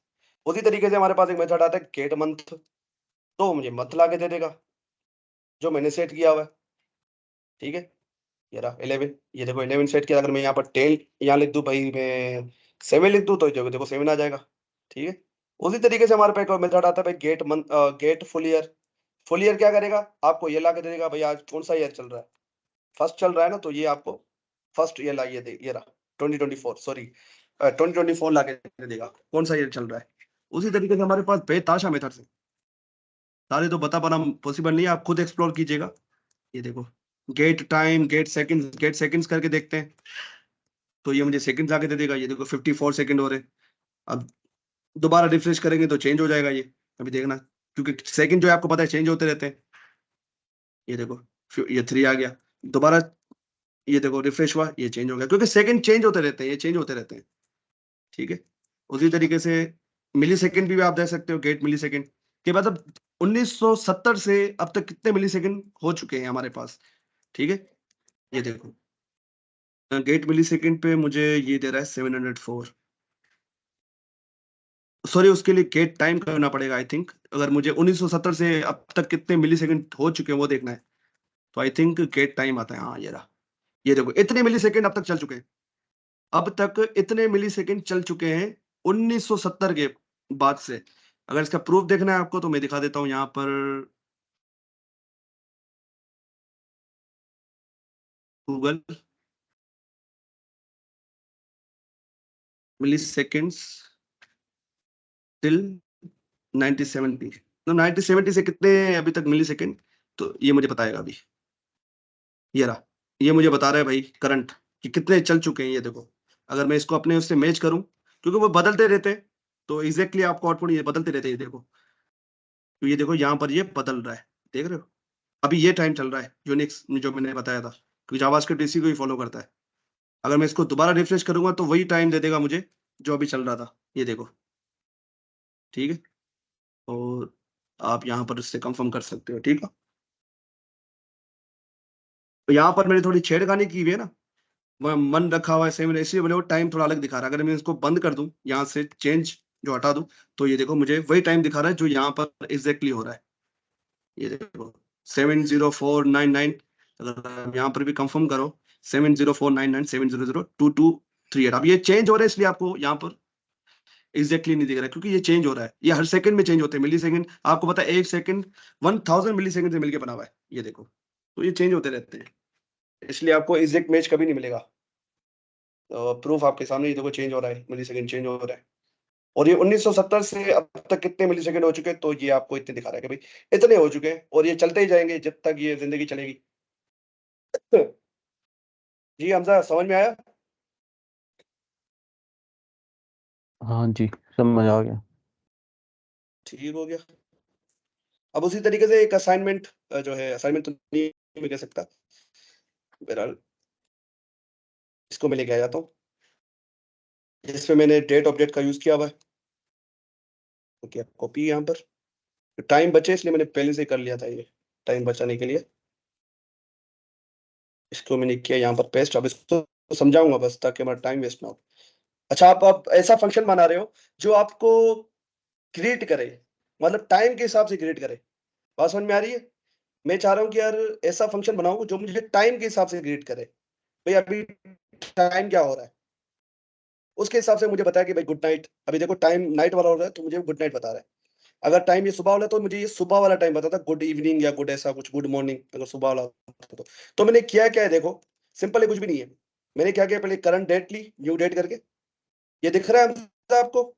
Speaker 1: उसी तरीके से हमारे पास एक मेथड आता है गेट मंथ, तो मुझे मंथ ला के दे देगा जो मैंने सेट किया हुआ है। ठीक है, ये रहा 11, ये देखो 11 सेट किया। अगर मैं यहाँ पर 10 यहाँ लिख दूं भाई, मैं 7 लिख दूं, तो देखो 7 आ जाएगा। ठीक है। उसी तरीके से हमारे पास एक मेथड आता है भाई get month, get full year. Full year क्या करेगा, आपको ये ला के दे देगा भाई आज कौन सा ईयर चल रहा है, फर्स्ट चल रहा है ना, तो ये आपको फर्स्ट ईयर लाइए दे, ये रहा 2024, सॉरी 2024 ला के दे देगा कौन सा ईयर चल रहा है। उसी तरीके से हमारे पास बेताशा मेथड है, सारे तो बता पाना पॉसिबल नहीं है, आप खुद एक्सप्लोर कीजिएगा। ये देखो गेट टाइम, गेट सेकंड्स करके देखते हैं, तो ये मुझे सेकंड्स आके दे देगा। ये देखो 54 सेकंड हो रहे हैं। अब दोबारा रिफ्रेश करेंगे तो चेंज हो जाएगा ये, अभी देखना, क्योंकि सेकंड जो है आपको पता है चेंज होते रहते हैं। ये देखो ये 3 आ गया, दोबारा ये देखो रिफ्रेश हुआ, ये चेंज हो गया, क्योंकि सेकंड चेंज होते रहते हैं, ये चेंज होते रहते हैं। ठीक है। उसी तरीके से मिली सेकंड भी आप देख सकते हो, गेट मिली सेकंड के मतलब 1970 से अब तक कितने मिली सेकंड हो चुके हैं हमारे पास। ठीक है, ये देखो गेट मिली सेकंड पे मुझे ये दे रहा है 704, सॉरी उसके लिए गेट टाइम करना पड़ेगा आई थिंक। अगर मुझे 1970 से अब तक कितने मिली सेकंड हो चुके हैं वो देखना है, तो आई थिंक गेट टाइम आता है। हाँ ये रहा, ये देखो इतने मिली सेकंड अब तक चल चुके हैं, अब तक इतने मिली सेकंड चल चुके हैं 1970 के बाद से। अगर इसका प्रूफ देखना है आपको तो मैं दिखा देता हूं यहाँ पर, गूगल मिली सेकेंड्स टिल 1970, तो 1970 से कितने अभी तक मिली सेकेंड, तो ये मुझे बताएगा अभी। ये रहा, ये मुझे बता रहा है भाई करंट कि कितने चल चुके हैं। ये देखो अगर मैं इसको अपने उससे मैच करूं, क्योंकि वो बदलते रहते हैं, तो एग्जैक्टली आपको आउटपुट ये बदलते रहते हैं। ये देखो, तो ये देखो यहाँ पर ये बदल रहा है, देख रहे हो, अभी ये टाइम चल रहा है यूनिक्स जो मैंने बताया था, क्योंकि जावास्क्रिप्ट इसी को ही फॉलो करता है। अगर मैं इसको दोबारा रिफ्रेश करूंगा तो वही टाइम दे देगा मुझे जो अभी चल रहा था। ये देखो, ठीक है, और आप यहाँ पर इससे कंफर्म कर सकते हो। ठीक है, तो यहाँ पर मैंने थोड़ी छेड़खानी की हुई है ना, मन रखा हुआ है सेम, इसलिए बोले वो टाइम थोड़ा अलग दिखा रहा है। अगर मैं इसको बंद कर दूं, यहाँ से चेंज जो हटा दूं, तो ये देखो मुझे वही टाइम दिखा रहा है जो यहाँ पर एग्जैक्टली हो रहा है। ये देखो 70499, अगर आप यहाँ पर भी कंफर्म करो 70499700223, अब ये चेंज हो रहा है, इसलिए आपको यहाँ पर एग्जैक्टली नहीं दिख रहा है, क्योंकि ये चेंज हो रहा है, ये हर सेकंड में चेंज होते हैं। मिली सेकंड आपको पता है, एक सेकंड 1000 मिली सेकंड से मिलकर बना हुआ है। ये देखो, तो ये चेंज होते रहते हैं, इसलिए आपको एग्जैक्ट मैच कभी नहीं मिलेगा। प्रूफ आपके सामने, ये देखो चेंज हो रहा है, मिली सेकंड चेंज हो रहा है, और ये 1970 से अब तक कितने मिली सेकंड हो चुके हैं, तो ये आपको इतने दिखा रहा है कि भाई इतने हो चुके हैं, और ये चलते ही जाएंगे जब तक ये जिंदगी चलेगी। जी हमजा, समझ में आया?
Speaker 3: हाँ जी, समझ आ गया।
Speaker 1: ठीक हो गया। अब उसी तरीके से एक असाइनमेंट जो है, असाइनमेंट तो नहीं मैं कह सकता, बहरहाल इसको मैं लेके आ जाता हूँ, जिसमें मैंने डेट ऑब्जेक्ट का यूज किया हुआ है। ओके, कॉपी यहाँ पर, टाइम बचे इसलिए मैंने पहले से कर लिया था, ये टाइम बचाने के लिए इसको मैंने किया यहाँ पर पेस्ट। अब इसको समझाऊंगा बस, ताकि हमारा टाइम वेस्ट ना हो। अच्छा, आप ऐसा फंक्शन बना रहे हो जो आपको क्रिएट करे, मतलब टाइम के हिसाब से क्रिएट करे। बात समझ में आ रही है? मैं चाह रहा हूँ कि यार ऐसा फंक्शन बनाऊं जो मुझे टाइम के हिसाब से क्रिएट करे। भाई अभी टाइम क्या हो रहा है, उसके हिसाब से मुझे बताया कि भाई गुड नाइट, अभी देखो टाइम नाइट वाला हो रहा है तो मुझे गुड नाइट बता रहा है। अगर टाइम ये सुबह वाला तो मुझे ये सुबह वाला टाइम बताता, गुड इवनिंग या गुड ऐसा कुछ, गुड मॉर्निंग अगर सुबह वाला होता तो मैंने किया क्या है, देखो सिंपल है, कुछ भी नहीं है। मैंने क्या किया, पहले करंट डेट ली, न्यू डेट करके, ये दिख रहा है आपको,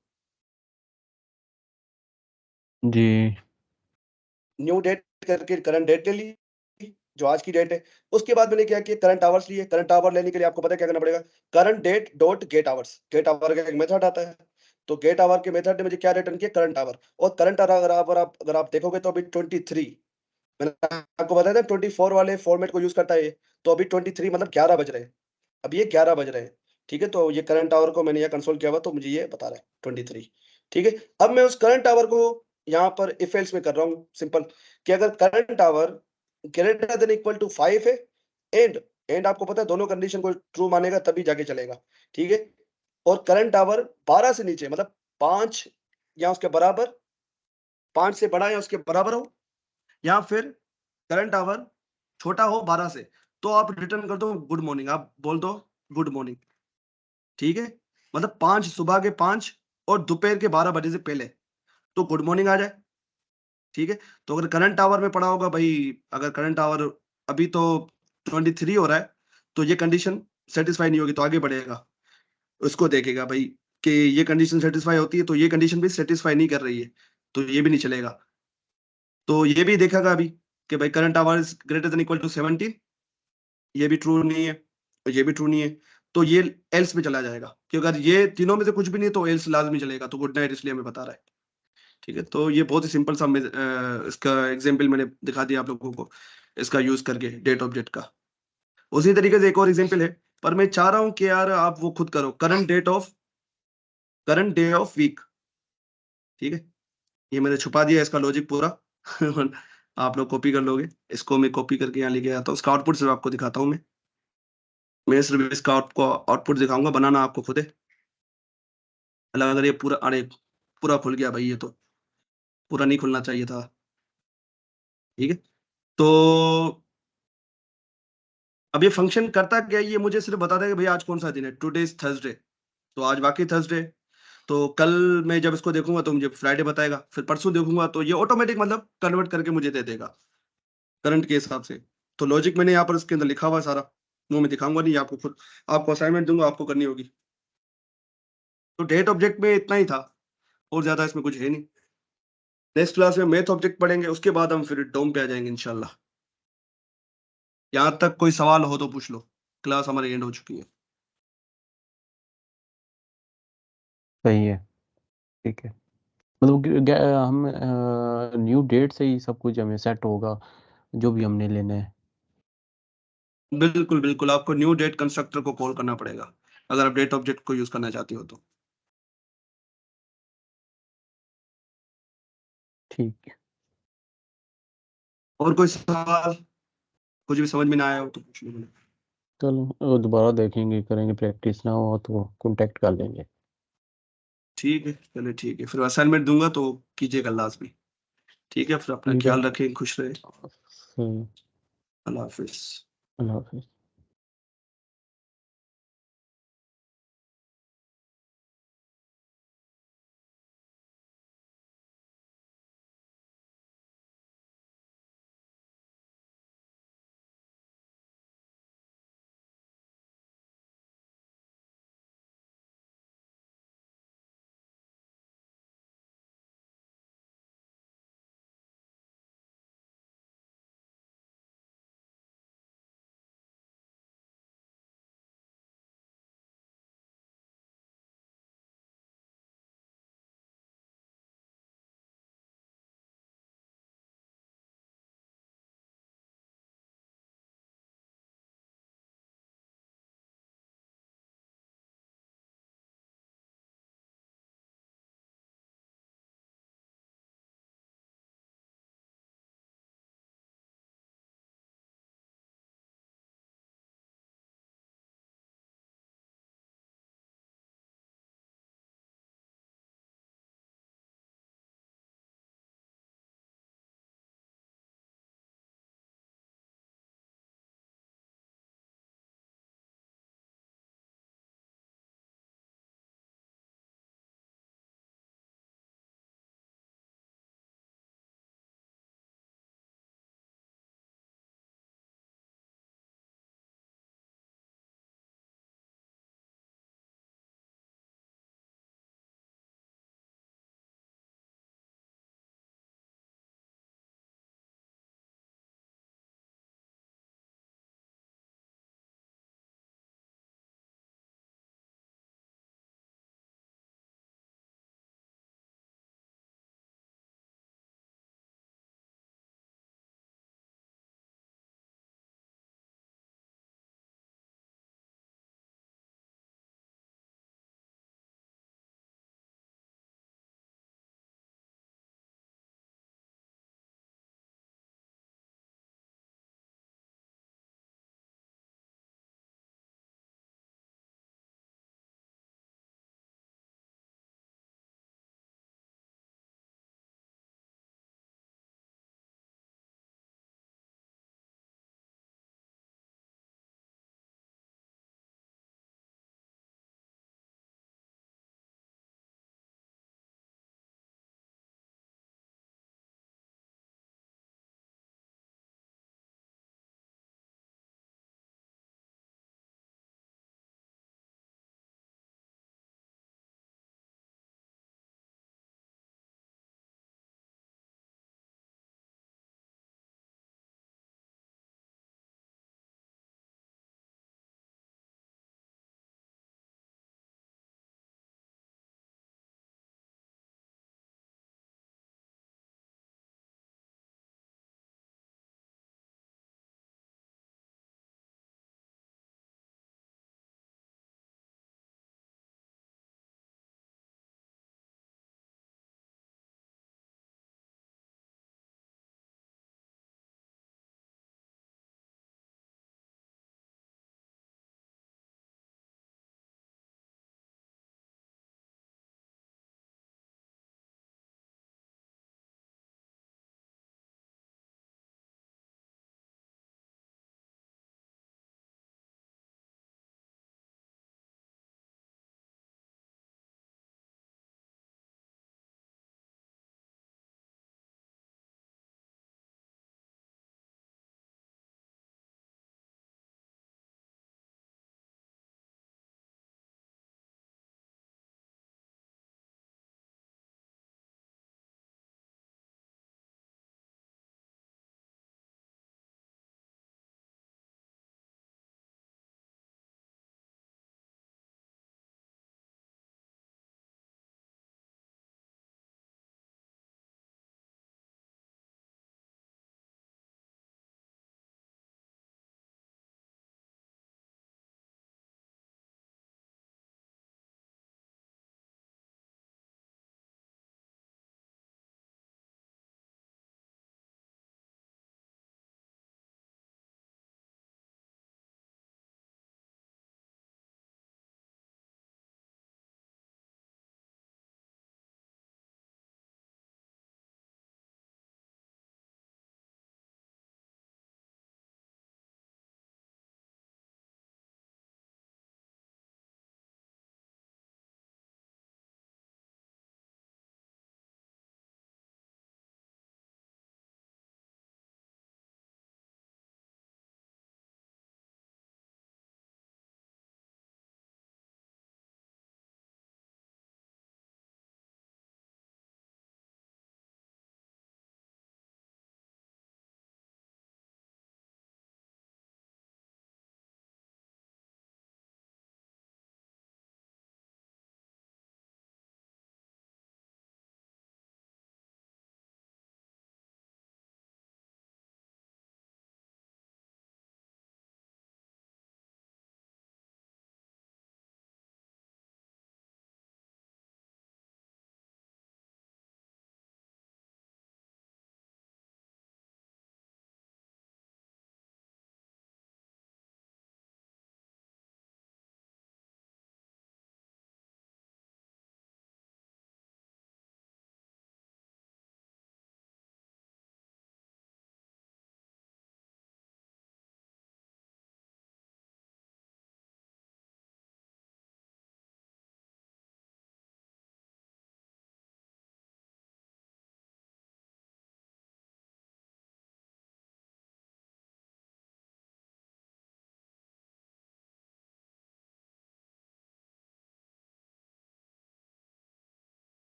Speaker 3: जी।
Speaker 1: न्यू डेट करके करंट डेट ले ली, जो आज की डेट है। उसके बाद मैंने क्या किया, करंट आवर्स लिए। करंट आवर लेने के लिए आपको पता है क्या करना पड़ेगा, current date dot get hours. Get hour का एक मेथड आता है, तो गेट आवर के मेथड ने मुझे क्या रिटर्न किया, करंट आवर। और करंट आवर अगर आप देखोगे तो अभी 23, मैंने आपको बताया था 24 वाले फॉर्मेट को यूज करता है ये, तो अभी 23 मतलब 11 बज रहे हैं, अभी ये 11 बज रहे हैं। ठीक है, तो ये करंट आवर को मैंने ये कंसोल किया हुआ, तो मुझे ये बता रहा है 23। ठीक है, अब मैं उस करंट आवर को यहाँ पर इफ एल्स में कर रहा हूँ सिंपल, कि अगर current hour greater than equal to 5 है, एंड आपको पता है दोनों कंडीशन को ट्रू मानेगा तभी जाके चलेगा। ठीक है, और करंट आवर 12 से नीचे मतलब 5 या उसके बराबर, 5 से बड़ा या उसके बराबर हो, या फिर करंट आवर छोटा हो 12 से, तो आप रिटर्न कर दो गुड मॉर्निंग, आप बोल दो गुड मॉर्निंग। ठीक है, मतलब 5 सुबह के 5 और दोपहर के 12 बजे से पहले, तो गुड मॉर्निंग आ जाए। ठीक है, तो अगर करंट आवर में पड़ा होगा भाई, अगर करंट आवर अभी तो 23 हो रहा है, तो ये कंडीशन सेटिस्फाई नहीं होगी, तो आगे बढ़ेगा, उसको देखेगा भाई कि ये कंडीशन सेटिस्फाई होती है, तो ये कंडीशन भी सेटिस्फाई नहीं कर रही है, तो ये भी नहीं चलेगा। तो ये भी देखेगा अभी कि भाई current hour is greater than equal to 17, ये भी ट्रू नहीं है और ये भी ट्रू नहीं है, तो ये एल्स में चला जाएगा, कि अगर ये तीनों में से कुछ भी नहीं तो एल्स लाजमी चलेगा, तो गुड नाइट इसलिए हमें बता रहा है। ठीक है, तो ये बहुत ही सिंपल सा इसका एग्जाम्पल मैंने दिखा दिया आप लोगों को, इसका यूज करके डेट ऑब्जेक्ट का। उसी तरीके से एक और एग्जाम्पल है, पर मैं चाह रहा हूं कि यार आप वो खुद करो, करंट डे ऑफ वीक। ठीक है, ये मैंने छुपा दिया इसका लॉजिक पूरा आप लोग कॉपी कर लोगे, इसको मैं कॉपी करके यहाँ लेके आता हूँ, इसका आउटपुट सिर्फ आपको दिखाता हूँ मैं सिर्फ इसका आउटपुट दिखाऊंगा, बनाना आपको खुद है। अगर ये पूरा, अरे पूरा खुल गया भाई, ये तो पूरा नहीं खुलना चाहिए था। ठीक है, तो अब ये फंक्शन करता क्या है, ये मुझे सिर्फ बताता है कि भाई आज कौन सा दिन है, टुडे इज थर्सडे, तो आज वाकई थर्सडे। तो कल मैं जब इसको देखूंगा तो मुझे फ्राइडे बताएगा, फिर परसों देखूंगा तो ये ऑटोमेटिक मतलब कन्वर्ट करके मुझे दे देगा करंट के हिसाब से। तो लॉजिक मैंने यहाँ पर इसके अंदर लिखा हुआ है सारा, वो मैं दिखाऊंगा नहीं, आपको खुद, आपको असाइनमेंट दूंगा, आपको करनी होगी। तो डेट ऑब्जेक्ट में इतना ही था, और ज्यादा इसमें कुछ है नहीं। नेक्स्ट क्लास में मैथ ऑब्जेक्ट पढ़ेंगे, उसके बाद हम फिर डोम पे आ जाएंगे इंशाल्लाह। यहाँ तक कोई सवाल हो तो पूछ लो, क्लास हमारी एंड हो चुकी है।
Speaker 3: सही है, ठीक है। मतलब हम न्यू डेट से ही सब कुछ हमें सेट होगा, जो भी हमने लेना है।
Speaker 1: बिल्कुल बिल्कुल, आपको न्यू डेट कंस्ट्रक्टर को कॉल करना पड़ेगा अगर आप डेट ऑब्जेक्ट को यूज करना चाहते हो तो।
Speaker 3: ठीक है,
Speaker 1: और कोई सवाल, कुछ भी समझ में ना आया हो तो पूछ लो।
Speaker 3: चलो दोबारा देखेंगे, करेंगे, प्रैक्टिस ना हो तो कांटेक्ट कर लेंगे।
Speaker 1: ठीक है, चलिए ठीक है, फिर असाइनमेंट दूंगा तो कीजिएगा लाजमी। ठीक है, फिर अपना
Speaker 3: ठीक है,
Speaker 1: ख्याल रखें, खुश रहे,
Speaker 3: सही,
Speaker 1: अल्लाह हाफिज।
Speaker 3: अल्लाह हाफिज।